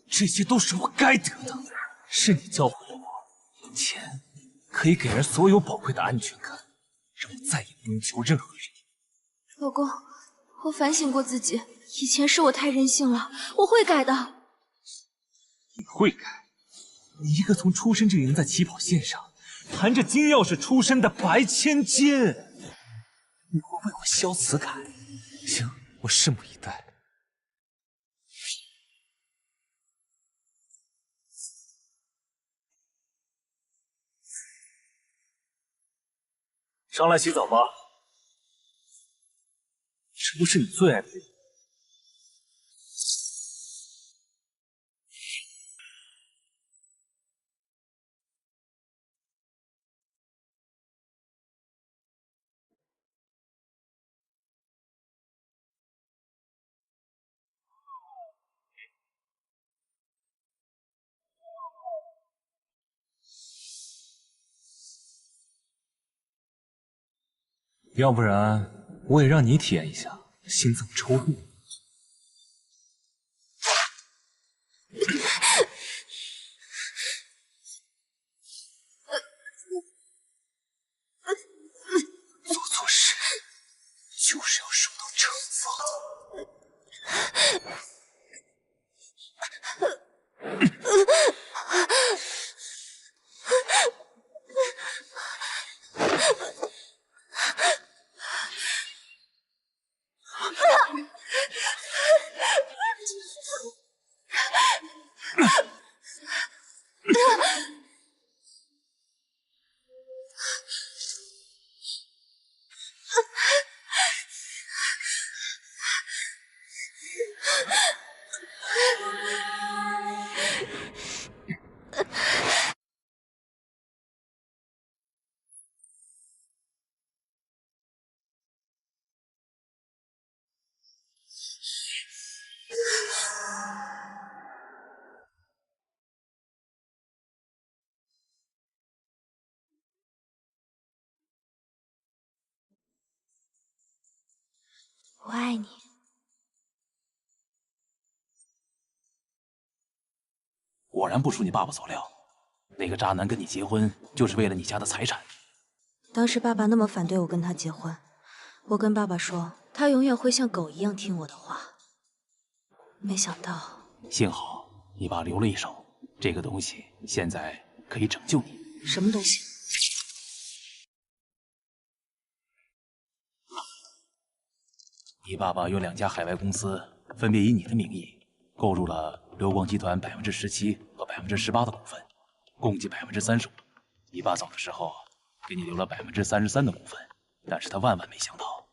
这些都是我该得的。是你教会了我，钱可以给人所有宝贵的安全感，让我再也不用求任何人。老公，我反省过自己，以前是我太任性了，我会改的。你会改？你一个从出生就赢在起跑线上，含着金钥匙出身的白千金，你会为我消此改？行，我拭目以待。上来洗澡吧，这不是你最爱的人。要不然我也让你体验一下心脏抽动。做错事就是要受到惩罚。我爱你。果然不出你爸爸所料，那个渣男跟你结婚就是为了你家的财产。当时爸爸那么反对我跟他结婚，我跟爸爸说，他永远会像狗一样听我的话。没想到，幸好你爸留了一手，这个东西现在可以拯救你。什么东西？你爸爸有2家海外公司，分别以你的名义购入了流光集团17%和18%的股份，共计35%。你爸走的时候给你留了33%的股份，但是他万万没想到，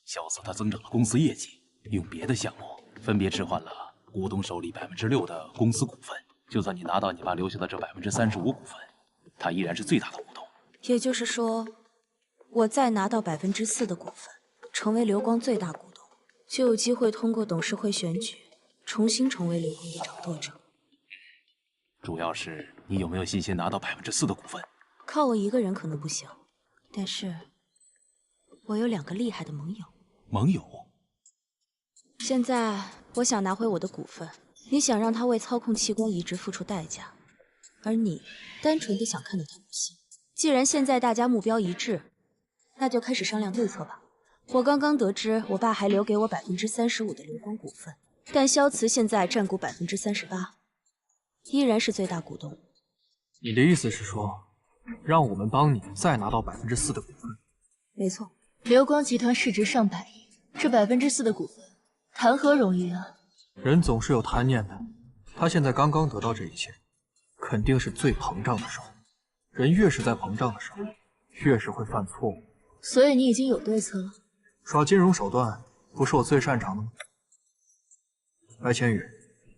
小四他增长了公司业绩，用别的项目分别置换了股东手里6%的公司股份。就算你拿到你爸留下的这35%股份，他依然是最大的股东。也就是说，我再拿到4%的股份，成为流光最大股东，就有机会通过董事会选举，重新成为流光的掌舵者。主要是你有没有信心拿到4%的股份？靠我一个人可能不行，但是我有2个厉害的盟友。盟友？现在我想拿回我的股份，你想让他为操控器官移植付出代价，而你单纯的想看到他不幸。既然现在大家目标一致，那就开始商量对策吧。我刚刚得知，我爸还留给我35%的流光股份，但萧慈现在占股38%，依然是最大股东。你的意思是说，让我们帮你再拿到4%的股份？没错。流光集团市值上百亿，这4%的股份，谈何容易啊！人总是有贪念的，他现在刚刚得到这一切，肯定是最膨胀的时候。人越是在膨胀的时候，越是会犯错误。所以你已经有对策了？耍金融手段不是我最擅长的吗？白千羽，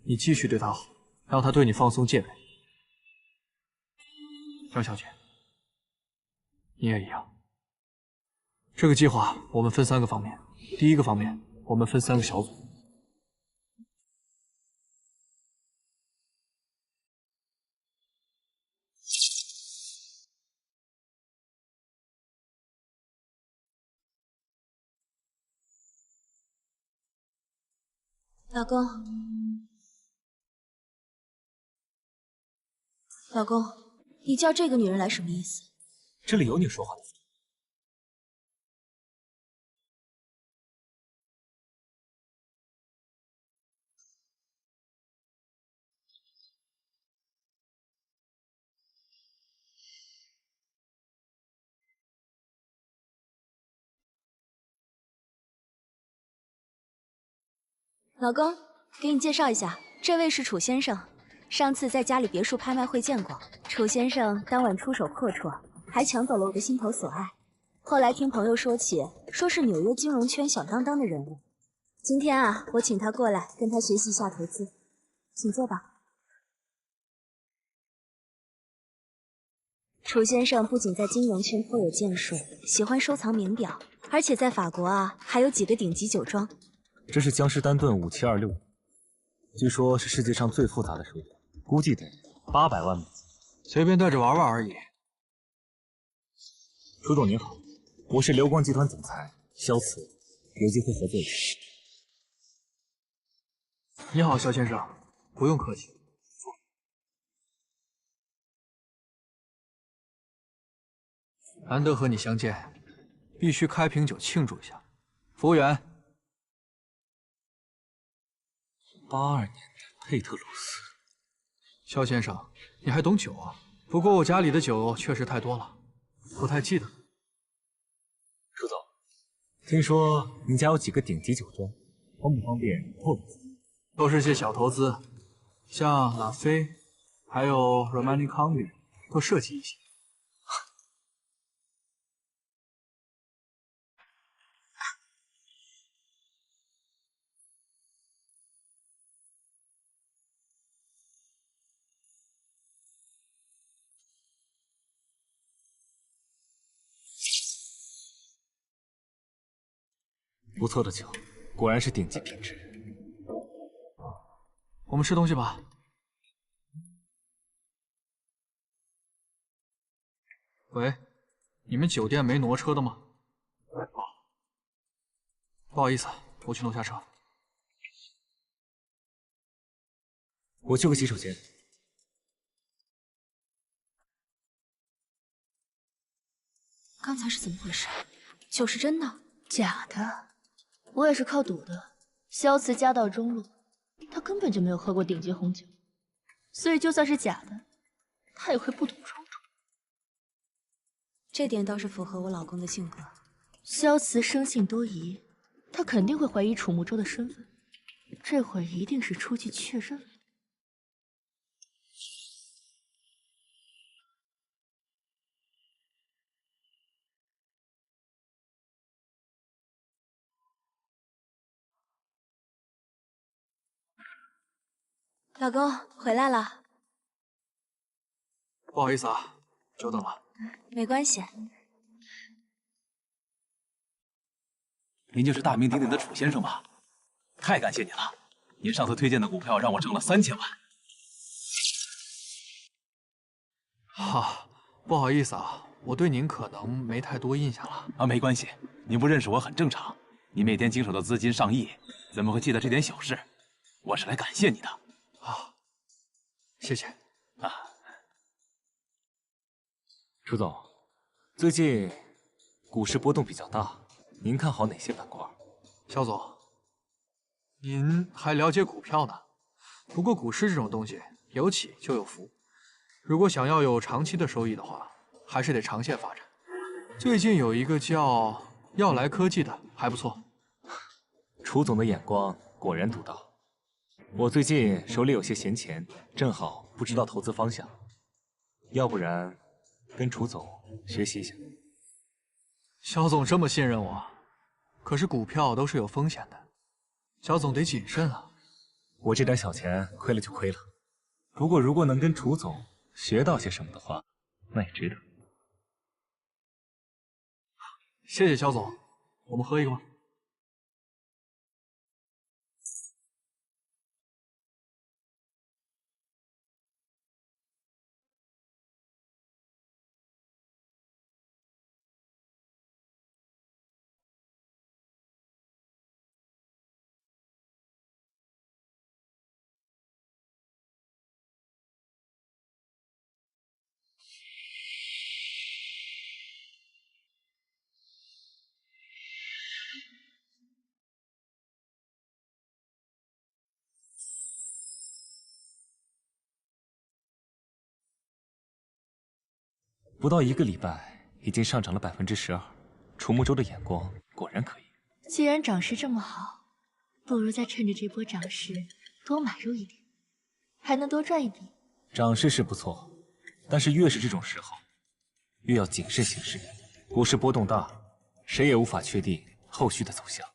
你继续对他好，让他对你放松戒备。张小姐，你也一样。这个计划我们分3个方面，第一个方面我们分3个小组。老公，老公，你叫这个女人来什么意思？这里有你说话的份。老公，给你介绍一下，这位是楚先生，上次在家里别墅拍卖会见过。楚先生当晚出手阔绰，还抢走了我的心头所爱。后来听朋友说起，说是纽约金融圈响当当的人物。今天啊，我请他过来跟他学习一下投资，请坐吧。楚先生不仅在金融圈颇有建树，喜欢收藏名表，而且在法国啊还有几个顶级酒庄。这是江诗丹顿5726，据说是世界上最复杂的手表，估计得800万美金。随便带着玩玩而已。楚总您好，我是流光集团总裁萧慈，有机会合作一下。你好，萧先生，不用客气。难得和你相见，必须开瓶酒庆祝一下。服务员。82年的佩特鲁斯。萧先生，你还懂酒啊？不过我家里的酒确实太多了，不太记得。楚总，听说您家有几个顶级酒庄，方不方便透露？都是些小投资，像拉菲，还有 Romani Conti 都涉及一些。不错的酒，果然是顶级品质。我们吃东西吧。喂，你们酒店没挪车的吗？不好意思，我去楼下车。我去个洗手间。刚才是怎么回事？酒是真的？假的。我也是靠赌的。萧慈家道中落，他根本就没有喝过顶级红酒，所以就算是假的，他也会不懂装出。这点倒是符合我老公的性格。萧慈生性多疑，他肯定会怀疑楚木舟的身份，这会儿一定是出去确认了。老公回来了。不好意思啊，久等了。没关系。您就是大名鼎鼎的楚先生吧？太感谢您了，您上次推荐的股票让我挣了3000万。哈，不好意思啊，我对您可能没太多印象了。啊，没关系，您不认识我很正常。你每天经手的资金上亿，怎么会记得这点小事？我是来感谢你的。啊，谢谢。啊，楚总，最近股市波动比较大，您看好哪些板块？萧总，您还了解股票呢？不过股市这种东西，有起就有伏，如果想要有长期的收益的话，还是得长线发展。最近有一个叫耀来科技的，还不错。楚总的眼光果然独到。我最近手里有些闲钱，正好不知道投资方向，要不然跟楚总学习一下。萧总这么信任我，可是股票都是有风险的，萧总得谨慎啊。我这点小钱亏了就亏了，不过如果能跟楚总学到些什么的话，那也值得。谢谢萧总，我们喝一个吧。不到1个礼拜，已经上涨了12%。楚木舟的眼光果然可以。既然涨势这么好，不如再趁着这波涨势多买入一点，还能多赚一笔。涨势是不错，但是越是这种时候，越要谨慎行事。股市波动大，谁也无法确定后续的走向。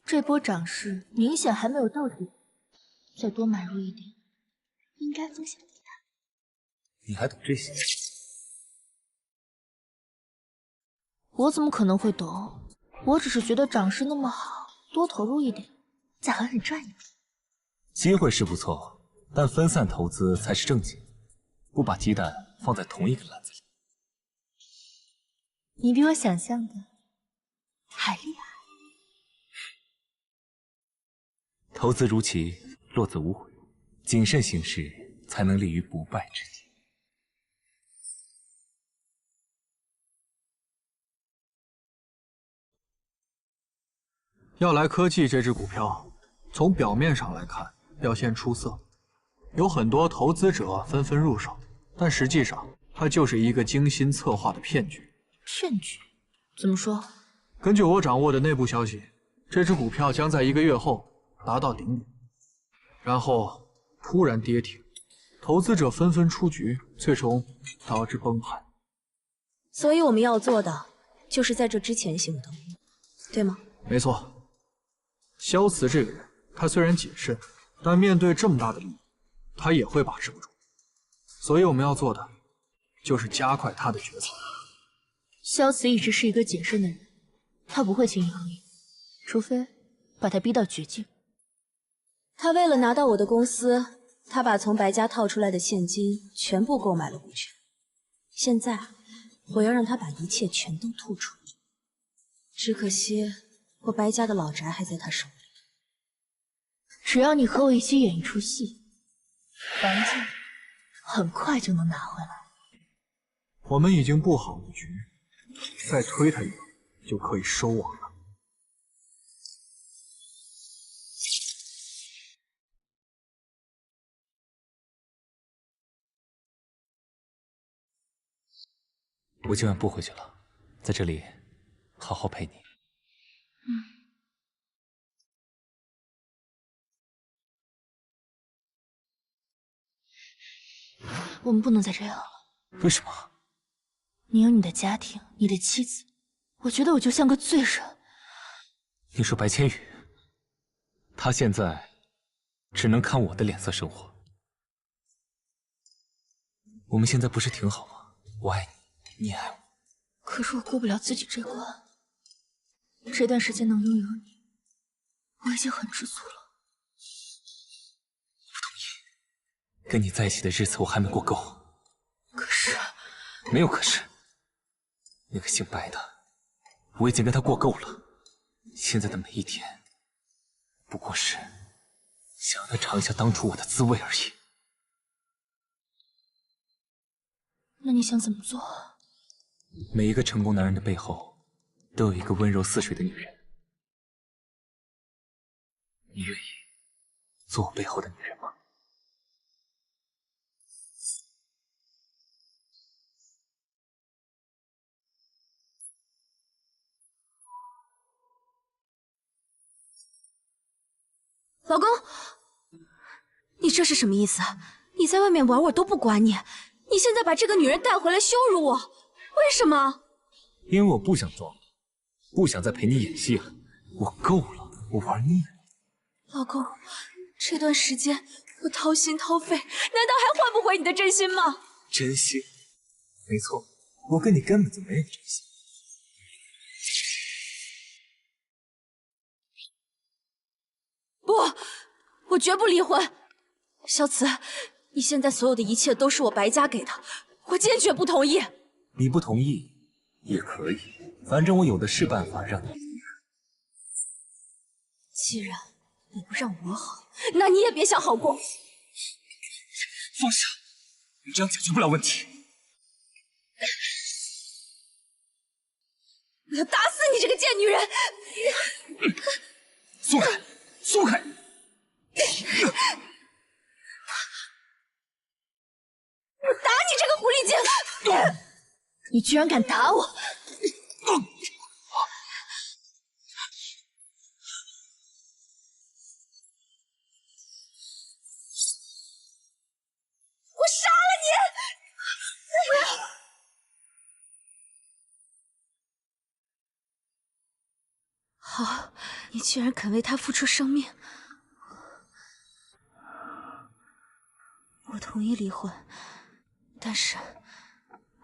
这波涨势明显还没有到底，再多买入一点，应该风险不大。你还懂这些？我怎么可能会懂？我只是觉得涨势那么好，多投入一点，再狠狠赚一笔。机会是不错，但分散投资才是正经，不把鸡蛋放在同一个篮子里。你比我想象的还厉害。投资如棋，落子无悔，谨慎行事才能立于不败之地。耀来科技这只股票，从表面上来看表现出色，有很多投资者纷纷入手，但实际上它就是一个精心策划的骗局。骗局？怎么说？根据我掌握的内部消息，这只股票将在1个月后达到顶点，然后突然跌停，投资者纷纷出局，最终导致崩盘。所以我们要做的就是在这之前行动，对吗？没错。萧慈这个人，他虽然谨慎，但面对这么大的利益，他也会把持不住。所以我们要做的，就是加快他的决策。萧慈一直是一个谨慎的人，他不会轻易横移，除非把他逼到绝境。他为了拿到我的公司，他把从白家套出来的现金全部购买了股权。现在我要让他把一切全都吐出。只可惜我白家的老宅还在他手里。只要你和我一起演一出戏，房子很快就能拿回来。我们已经布好了局，再推他一把就可以收网了。我今晚不回去了，在这里好好陪你。我们不能再这样了。为什么？你有你的家庭，你的妻子，我觉得我就像个罪人。你说白千羽，他现在只能看我的脸色生活。我们现在不是挺好吗？我爱你，你也爱我。可是我过不了自己这关。这段时间能拥有你，我已经很知足了。不同意，跟你在一起的日子我还没过够。可是，没有可是。那个姓白的，我已经跟他过够了。现在的每一天，不过是想让他尝一下当初我的滋味而已。那你想怎么做？每一个成功男人的背后，都有一个温柔似水的女人。你愿意做我背后的女人吗？老公，你这是什么意思？你在外面玩我都不管你，你现在把这个女人带回来羞辱我，为什么？因为我不想装了，不想再陪你演戏了，我够了，我玩腻了。老公，这段时间我掏心掏肺，难道还换不回你的真心吗？真心？没错，我跟你根本就没有真心。不，我绝不离婚。萧慈，你现在所有的一切都是我白家给的，我坚决不同意。你不同意也可以，反正我有的是办法让你。既然你不让我好，那你也别想好过。放下，你这样解决不了问题。我要打死你这个贱女人！松开，松开！我打你这个狐狸精！你居然敢打我！我杀了你！好，你居然肯为他付出生命，我同意离婚，但是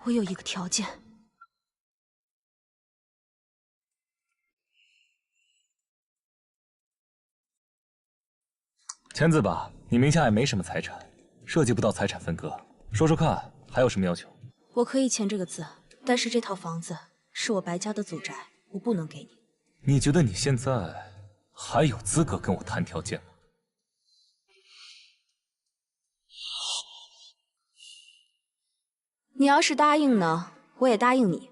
我有一个条件。签字吧，你名下也没什么财产，涉及不到财产分割。说说看，还有什么要求？我可以签这个字，但是这套房子是我白家的祖宅，我不能给你。你觉得你现在还有资格跟我谈条件吗？你要是答应呢，我也答应你，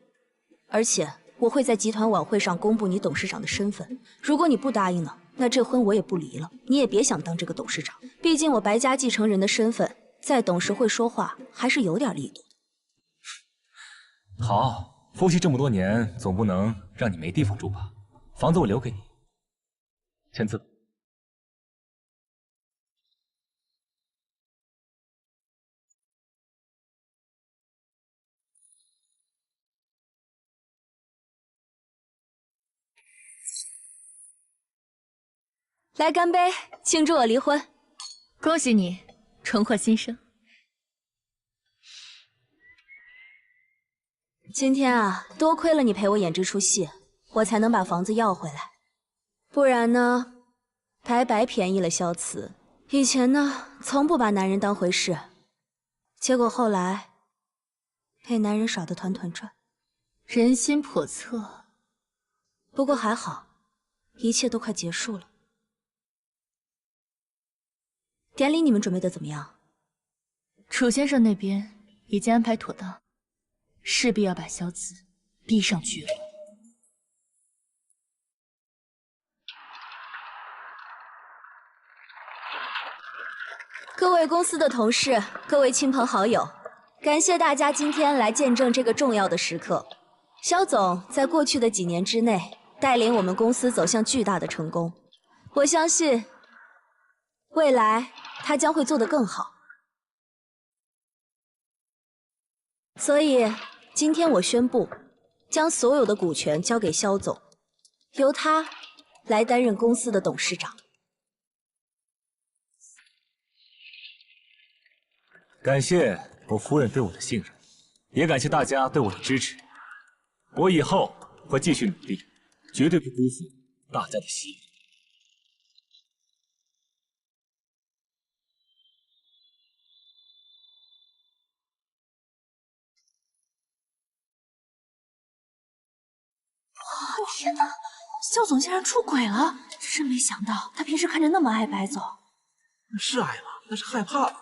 而且我会在集团晚会上公布你董事长的身份。如果你不答应呢，那这婚我也不离了。你也别想当这个董事长，毕竟我白家继承人的身份，在董事会说话还是有点力度的。好，夫妻这么多年，总不能让你没地方住吧？房子我留给你，签字。来干杯，庆祝我离婚！恭喜你重获新生。今天啊，多亏了你陪我演这出戏，我才能把房子要回来。不然呢，白白便宜了萧慈。以前呢，从不把男人当回事，结果后来被男人耍得团团转，人心叵测。不过还好，一切都快结束了。典礼你们准备的怎么样？楚先生那边已经安排妥当，势必要把萧慈逼上绝路。各位公司的同事，各位亲朋好友，感谢大家今天来见证这个重要的时刻。萧总在过去的几年之内，带领我们公司走向巨大的成功，我相信未来他将会做得更好。所以今天我宣布，将所有的股权交给萧总，由他来担任公司的董事长。感谢我夫人对我的信任，也感谢大家对我的支持。我以后会继续努力，绝对不辜负大家的希望。天哪，萧总竟然出轨了！真没想到，他平时看着那么爱白总。是爱吗？那是害怕吧。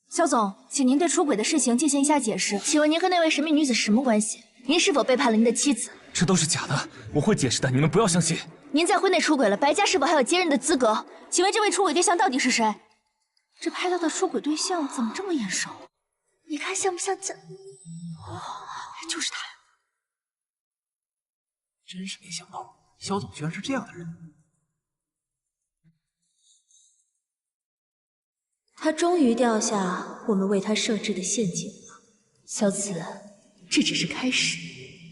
萧总，请您对出轨的事情进行一下解释。请问您和那位神秘女子什么关系？您是否背叛了您的妻子？这都是假的，我会解释的，你们不要相信。您在婚内出轨了，白家是否还有接任的资格？请问这位出轨对象到底是谁？这拍到的出轨对象怎么这么眼熟？你看像不像这？就是他呀！真是没想到，萧总居然是这样的人。他终于掉下我们为他设置的陷阱了。萧慈，这只是开始，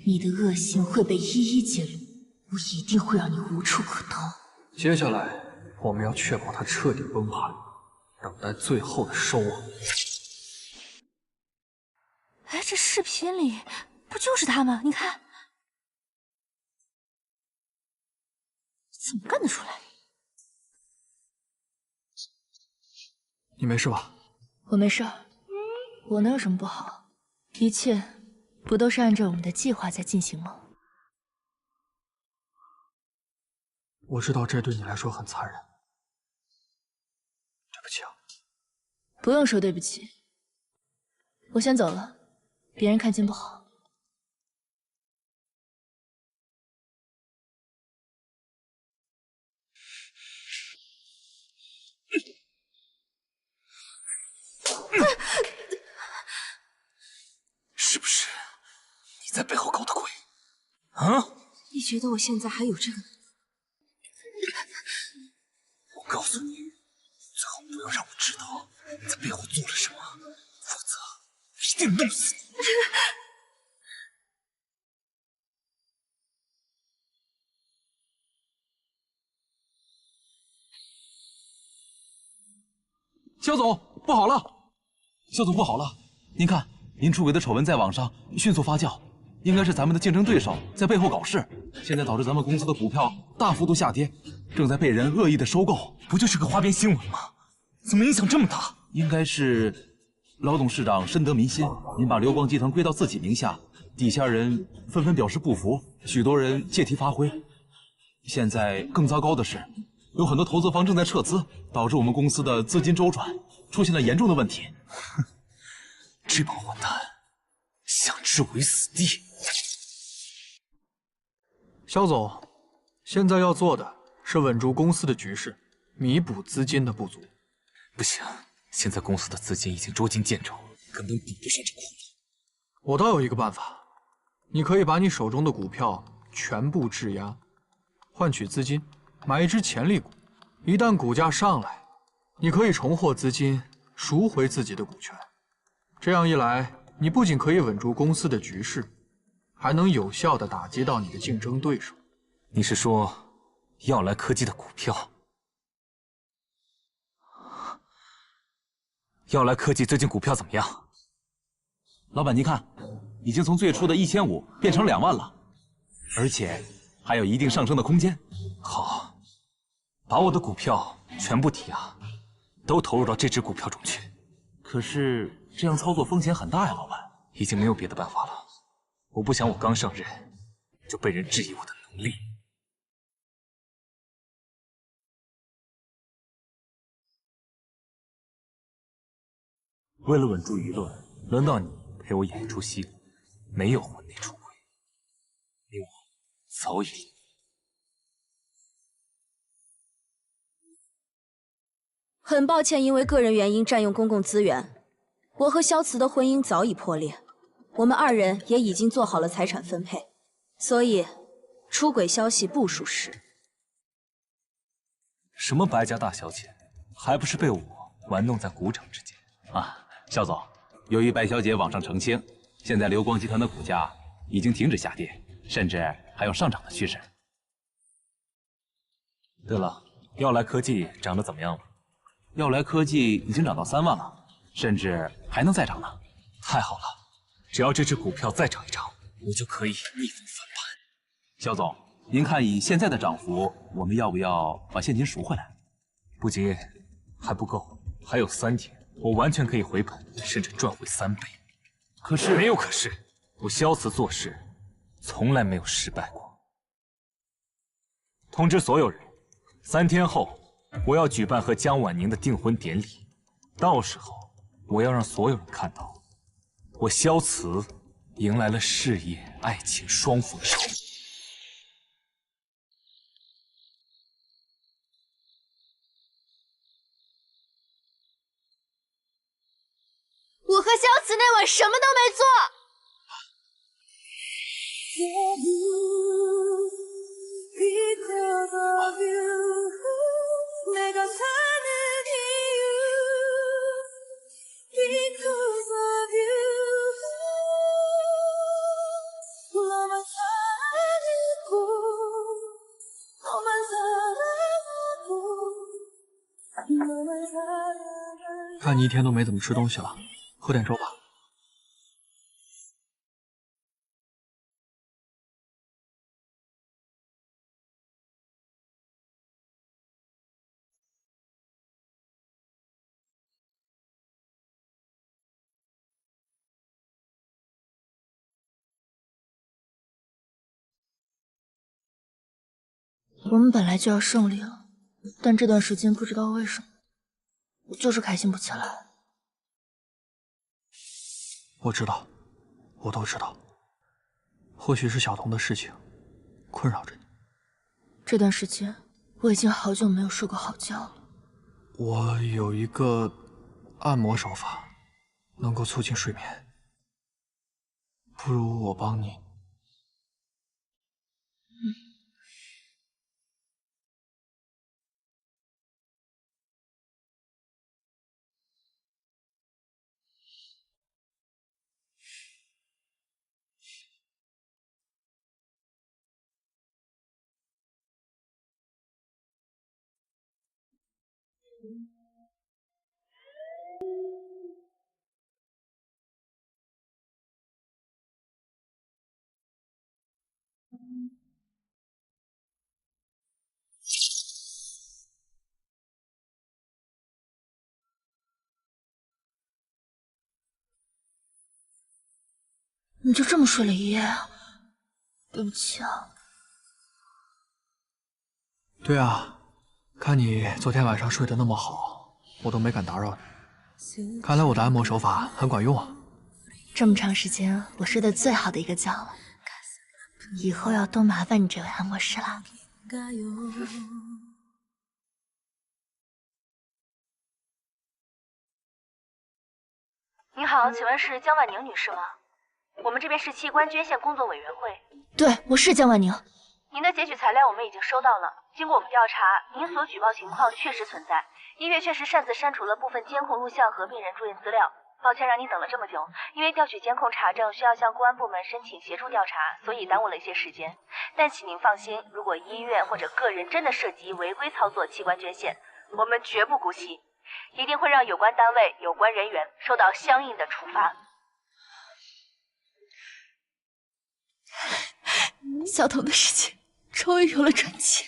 你的恶行会被一一揭露，我一定会让你无处可逃。接下来，我们要确保他彻底崩盘，等待最后的收网。哎，这视频里不就是他吗？你看，怎么干得出来？你没事吧？我没事儿，我能有什么不好？一切不都是按照我们的计划在进行吗？我知道这对你来说很残忍，对不起啊。不用说对不起，我先走了，别人看见不好。在背后搞的鬼？啊？你觉得我现在还有这个？我告诉你，最好不要让我知道你在背后做了什么，否则一定弄死你。肖总，不好了！肖总，不好了！您看，您出轨的丑闻在网上迅速发酵，应该是咱们的竞争对手在背后搞事，现在导致咱们公司的股票大幅度下跌，正在被人恶意的收购。不就是个花边新闻吗？怎么影响这么大？应该是老董事长深得民心，您把流光集团归到自己名下，底下人纷纷表示不服，许多人借题发挥。现在更糟糕的是，有很多投资方正在撤资，导致我们公司的资金周转出现了严重的问题。这帮混蛋想置我于死地！肖总，现在要做的是稳住公司的局势，弥补资金的不足。不行，现在公司的资金已经捉襟见肘，根本补不上这窟窿。我倒有一个办法，你可以把你手中的股票全部质押，换取资金，买一只潜力股。一旦股价上来，你可以重获资金，赎回自己的股权。这样一来，你不仅可以稳住公司的局势，还能有效地打击到你的竞争对手。你是说耀来科技的股票？耀来科技最近股票怎么样？老板，您看，已经从最初的1500变成2万了，而且还有一定上升的空间。好，把我的股票全部抵押，都投入到这只股票中去。可是这样操作风险很大呀，老板。已经没有别的办法了，我不想我刚上任就被人质疑我的能力。为了稳住舆论，轮到你陪我演一出戏了。没有婚内出轨，你我早已离婚。很抱歉，因为个人原因占用公共资源，我和萧慈的婚姻早已破裂，我们2人也已经做好了财产分配，所以出轨消息不属实。什么白家大小姐，还不是被我玩弄在股掌之间啊！肖总，由于白小姐网上澄清，现在流光集团的股价已经停止下跌，甚至还有上涨的趋势。对了，耀来科技涨得怎么样了？耀来科技已经涨到3万了，甚至还能再涨呢。太好了，只要这只股票再涨一涨，我就可以逆风翻盘。肖总，您看以现在的涨幅，我们要不要把现金赎回来？不急，还不够，还有3天，我完全可以回本，甚至赚回3倍。可是没有可是，我萧慈做事从来没有失败过。通知所有人，3天后我要举办和江婉宁的订婚典礼，到时候我要让所有人看到，我萧慈迎来了事业、爱情双丰收。我和萧慈那晚什么都没做。看你一天都没怎么吃东西了，喝点粥吧。我们本来就要胜利了，但这段时间不知道为什么，我就是开心不起来。我知道，我都知道。或许是小童的事情困扰着你。这段时间我已经好久没有睡过好觉了。我有一个按摩手法，能够促进睡眠，不如我帮你你就这么睡了一夜啊？对不起啊。对啊，看你昨天晚上睡得那么好，我都没敢打扰你。看来我的按摩手法很管用啊。这么长时间，我睡得最好的一个觉了。以后要多麻烦你这位按摩师了。你好，请问是江婉宁女士吗？我们这边是器官捐献工作委员会。对，我是江婉宁。您的截取材料我们已经收到了，经过我们调查，您所举报情况确实存在，医院确实擅自删除了部分监控录像和病人住院资料。抱歉让您等了这么久，因为调取监控查证需要向公安部门申请协助调查，所以耽误了一些时间。但请您放心，如果医院或者个人真的涉及违规操作器官捐献，我们绝不姑息，一定会让有关单位、有关人员受到相应的处罚。小童的事情终于有了转机。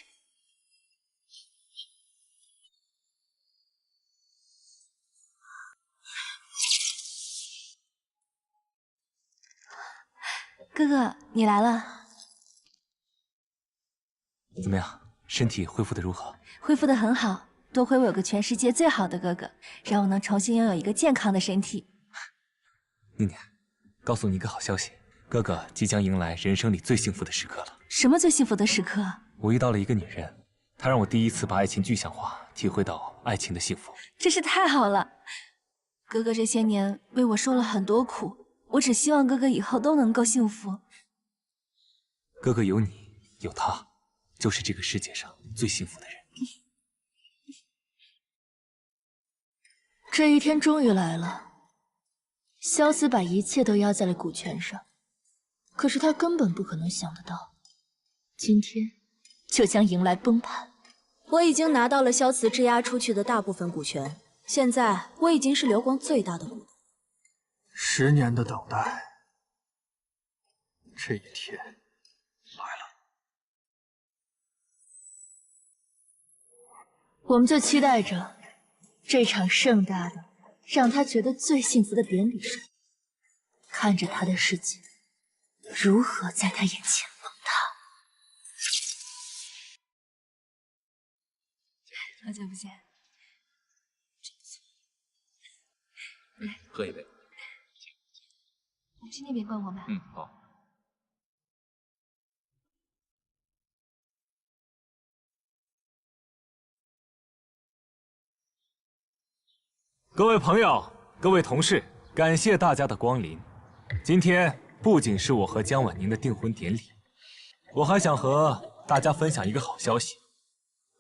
哥哥，你来了。怎么样？身体恢复的如何？恢复的很好，多亏我有个全世界最好的哥哥，让我能重新拥有一个健康的身体。宁宁，告诉你一个好消息，哥哥即将迎来人生里最幸福的时刻了。什么最幸福的时刻？我遇到了一个女人，她让我第一次把爱情具象化，体会到爱情的幸福。真是太好了！哥哥这些年为我受了很多苦。我只希望哥哥以后都能够幸福。哥哥有你，有他，就是这个世界上最幸福的人。这一天终于来了，萧子把一切都压在了股权上，可是他根本不可能想得到，今天就将迎来崩盘。我已经拿到了萧慈质押出去的大部分股权，现在我已经是流光最大的股东。10年的等待，这一天来了。我们就期待着这场盛大的、让他觉得最幸福的典礼上，看着他的世界如何在他眼前崩塌。好久不见，来喝一杯。我们去那边逛逛吧。好。各位朋友，各位同事，感谢大家的光临。今天不仅是我和江婉宁的订婚典礼，我还想和大家分享一个好消息。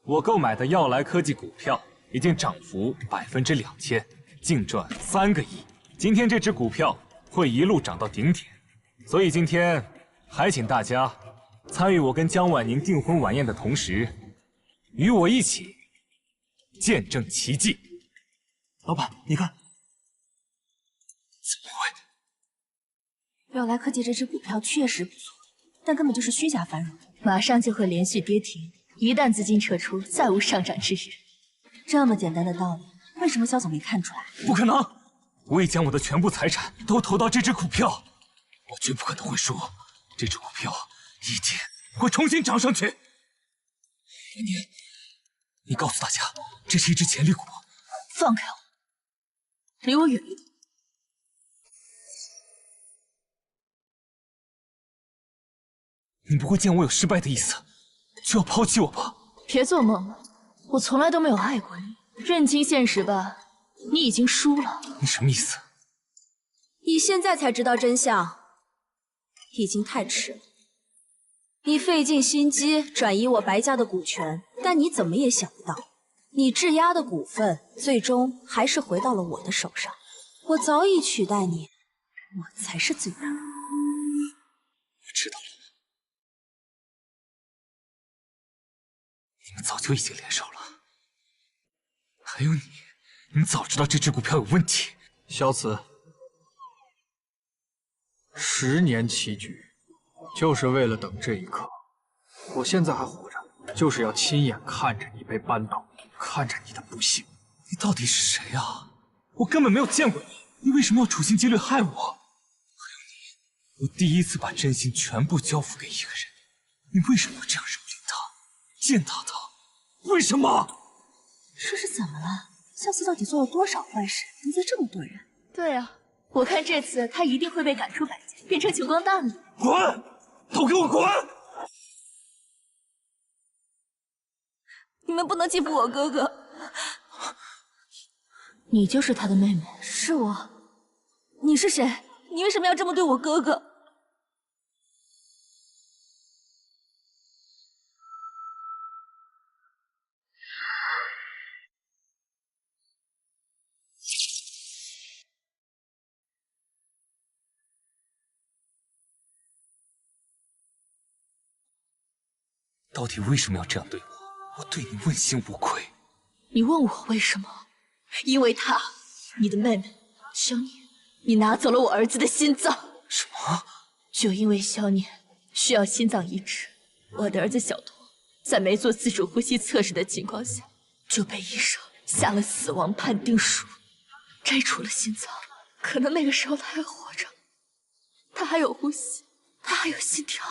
我购买的耀来科技股票已经涨幅2000%，净赚3个亿。今天这只股票会一路涨到顶点，所以今天还请大家参与我跟江婉宁订婚晚宴的同时，与我一起见证奇迹。老板，你看，怎么会？耀来科技这只股票确实不错，但根本就是虚假繁荣，马上就会连续跌停，一旦资金撤出，再无上涨之日。这么简单的道理，为什么肖总没看出来？不可能！我已将我的全部财产都投到这只股票，我绝不可能会输。这只股票一定会重新涨上去。你告诉大家，这是一只潜力股。放开我，离我远一点。你不会见我有失败的意思，就要抛弃我吧？别做梦了，我从来都没有爱过你。认清现实吧，你已经输了。你什么意思？你现在才知道真相，已经太迟了。你费尽心机转移我白家的股权，但你怎么也想不到，你质押的股份最终还是回到了我的手上。我早已取代你，我才是最大的。我知道了，你们早就已经联手了。还有你早知道这只股票有问题。萧慈，10年棋局，就是为了等这一刻。我现在还活着，就是要亲眼看着你被扳倒，看着你的不幸。你到底是谁啊？我根本没有见过你，你为什么要处心积虑害我？还有你，我第一次把真心全部交付给一个人，你为什么要这样蹂躏他、践踏他？为什么？说是怎么了？萧慈到底做了多少坏事，得罪这么多人？对啊，我看这次他一定会被赶出百家，变成穷光蛋了。滚！都给我滚！你们不能欺负我哥哥。你就是他的妹妹。是我。你是谁？你为什么要这么对我哥哥？到底为什么要这样对我？我对你问心无愧。你问我为什么？因为她，你的妹妹萧念，你拿走了我儿子的心脏。什么？就因为萧念需要心脏移植，我的儿子小托在没做自主呼吸测试的情况下，就被医生下了死亡判定书，摘除了心脏。可能那个时候他还活着，他还有呼吸，他还有心跳，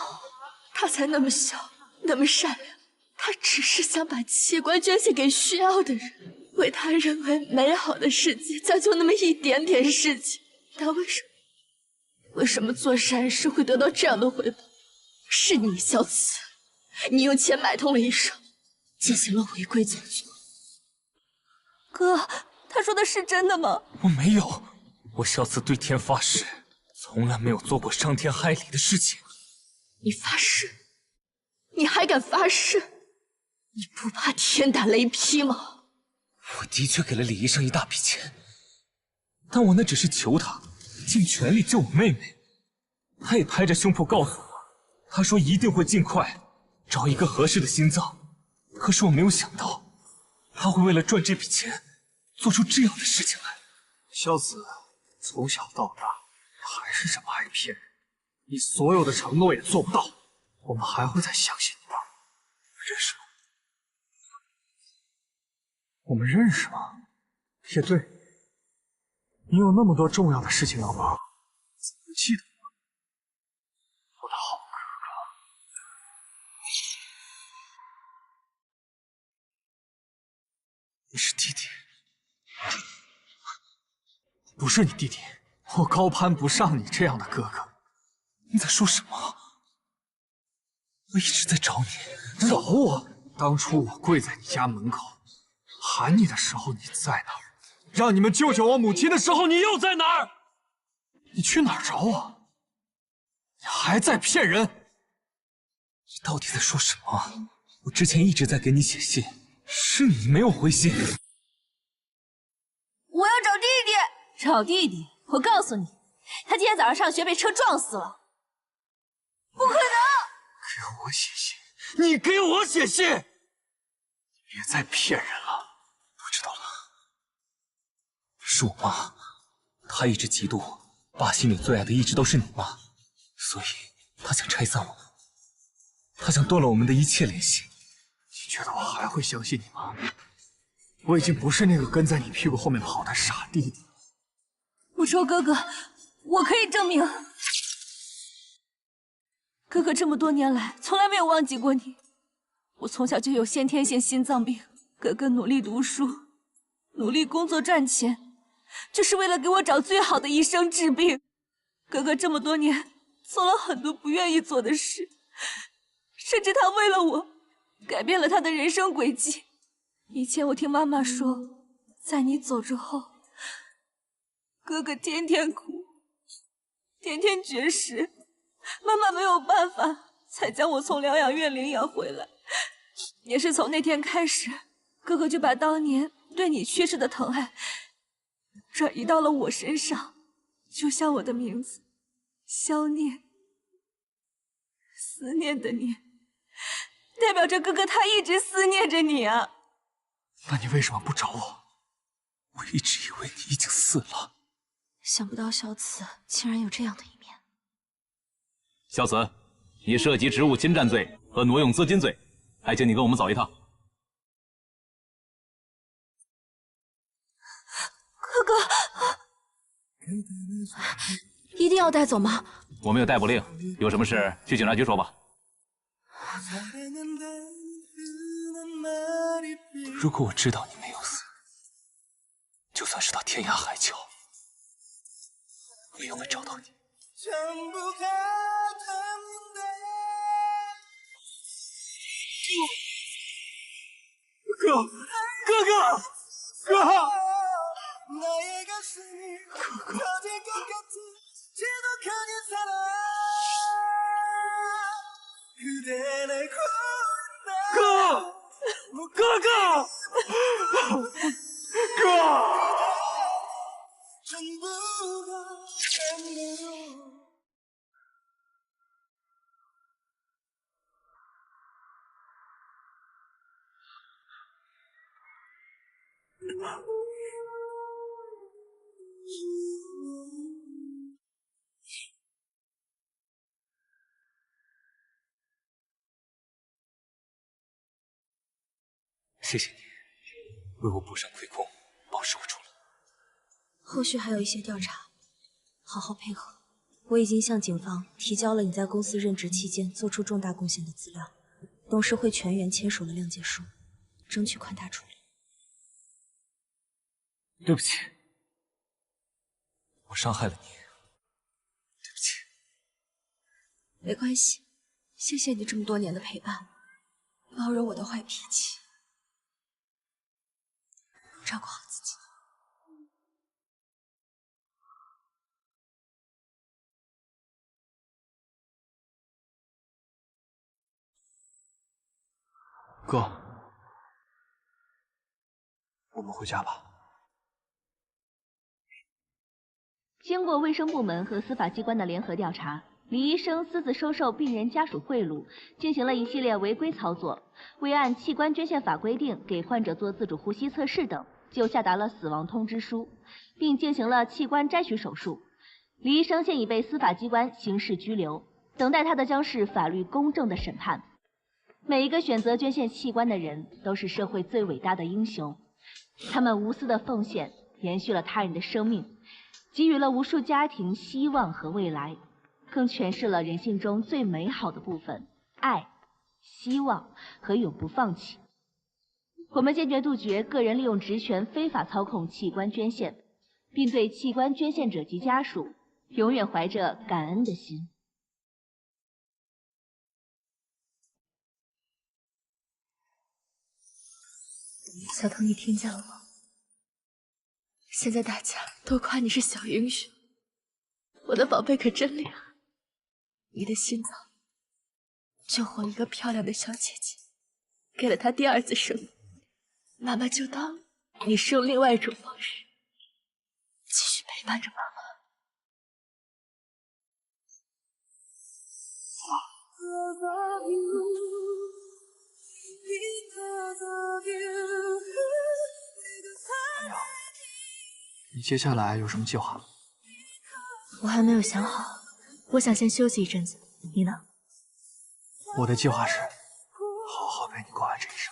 他才那么小，那么善良。他只是想把器官捐献给需要的人，为他认为美好的世界再做那么一点点事情。但为什么做善事会得到这样的回报？是你，萧慈，你用钱买通了医生，进行了违规操作。哥，他说的是真的吗？我没有，我萧慈对天发誓，从来没有做过伤天害理的事情。你发誓？你还敢发誓？你不怕天打雷劈吗？我的确给了李医生一大笔钱，但我那只是求他尽全力救我妹妹。他也拍着胸脯告诉我，他说一定会尽快找一个合适的心脏。可是我没有想到，他会为了赚这笔钱做出这样的事情来。萧慈，从小到大还是这么爱骗人，你所有的承诺也做不到，我们还会再相信你吗？认识吗？我们认识吗？也对，你有那么多重要的事情要忙，怎么记得我？我的好哥哥。你是弟弟？不是你弟弟，我高攀不上你这样的哥哥。你在说什么？我一直在找你。找我？当初我跪在你家门口喊你的时候，你在哪儿？让你们救救我母亲的时候，你又在哪儿？你去哪儿找我？你还在骗人！你到底在说什么？我之前一直在给你写信，是你没有回信。我要找弟弟！找弟弟？我告诉你，他今天早上上学被车撞死了。不可能！给我写信！你给我写信！别再骗人了！我知道了，是我妈，她一直嫉妒我，爸心里最爱的一直都是你妈，所以她想拆散我们，她想断了我们的一切联系。你觉得我还会相信你吗？我已经不是那个跟在你屁股后面跑的傻弟弟。我说哥哥，我可以证明，哥哥这么多年来从来没有忘记过你。我从小就有先天性心脏病，哥哥努力读书，努力工作赚钱，就是为了给我找最好的医生治病。哥哥这么多年做了很多不愿意做的事，甚至他为了我改变了他的人生轨迹。以前我听妈妈说，在你走之后，哥哥天天哭，天天绝食，妈妈没有办法才将我从疗养院领养回来。也是从那天开始，哥哥就把当年对你缺失的疼爱转移到了我身上，就像我的名字萧念，思念的念，代表着哥哥他一直思念着你啊。那你为什么不找我？我一直以为你已经死了。想不到小紫竟然有这样的一面。小紫，你涉及职务侵占罪和挪用资金罪，还请你跟我们走一趟。哥哥，一定要带走吗？我们有逮捕令，有什么事去警察局说吧。如果我知道你没有死，就算是到天涯海角，我也会找到你。哥！ 谢谢你，为我补上亏空，保释我出来。后续还有一些调查，好好配合。我已经向警方提交了你在公司任职期间做出重大贡献的资料，董事会全员签署了谅解书，争取宽大处理。对不起，我伤害了你，对不起。没关系，谢谢你这么多年的陪伴，包容我的坏脾气，照顾好自己。 哥，我们回家吧。经过卫生部门和司法机关的联合调查，李医生私自收受病人家属贿赂，进行了一系列违规操作，未按器官捐献法规定给患者做自主呼吸测试等，就下达了死亡通知书，并进行了器官摘取手术。李医生现已被司法机关刑事拘留，等待他的将是法律公正的审判。 每一个选择捐献器官的人，都是社会最伟大的英雄。他们无私的奉献，延续了他人的生命，给予了无数家庭希望和未来，更诠释了人性中最美好的部分——爱、希望和永不放弃。我们坚决杜绝个人利用职权非法操控器官捐献，并对器官捐献者及家属永远怀着感恩的心。 小童，你听见了吗？现在大家都夸你是小英雄，我的宝贝可真厉害。你的心脏救活了一个漂亮的小姐姐，给了她第二次生命。妈妈就当你是用另外一种方式继续陪伴着妈妈。 你接下来有什么计划？我还没有想好，我想先休息一阵子。你呢？我的计划是好好陪你过完这一生。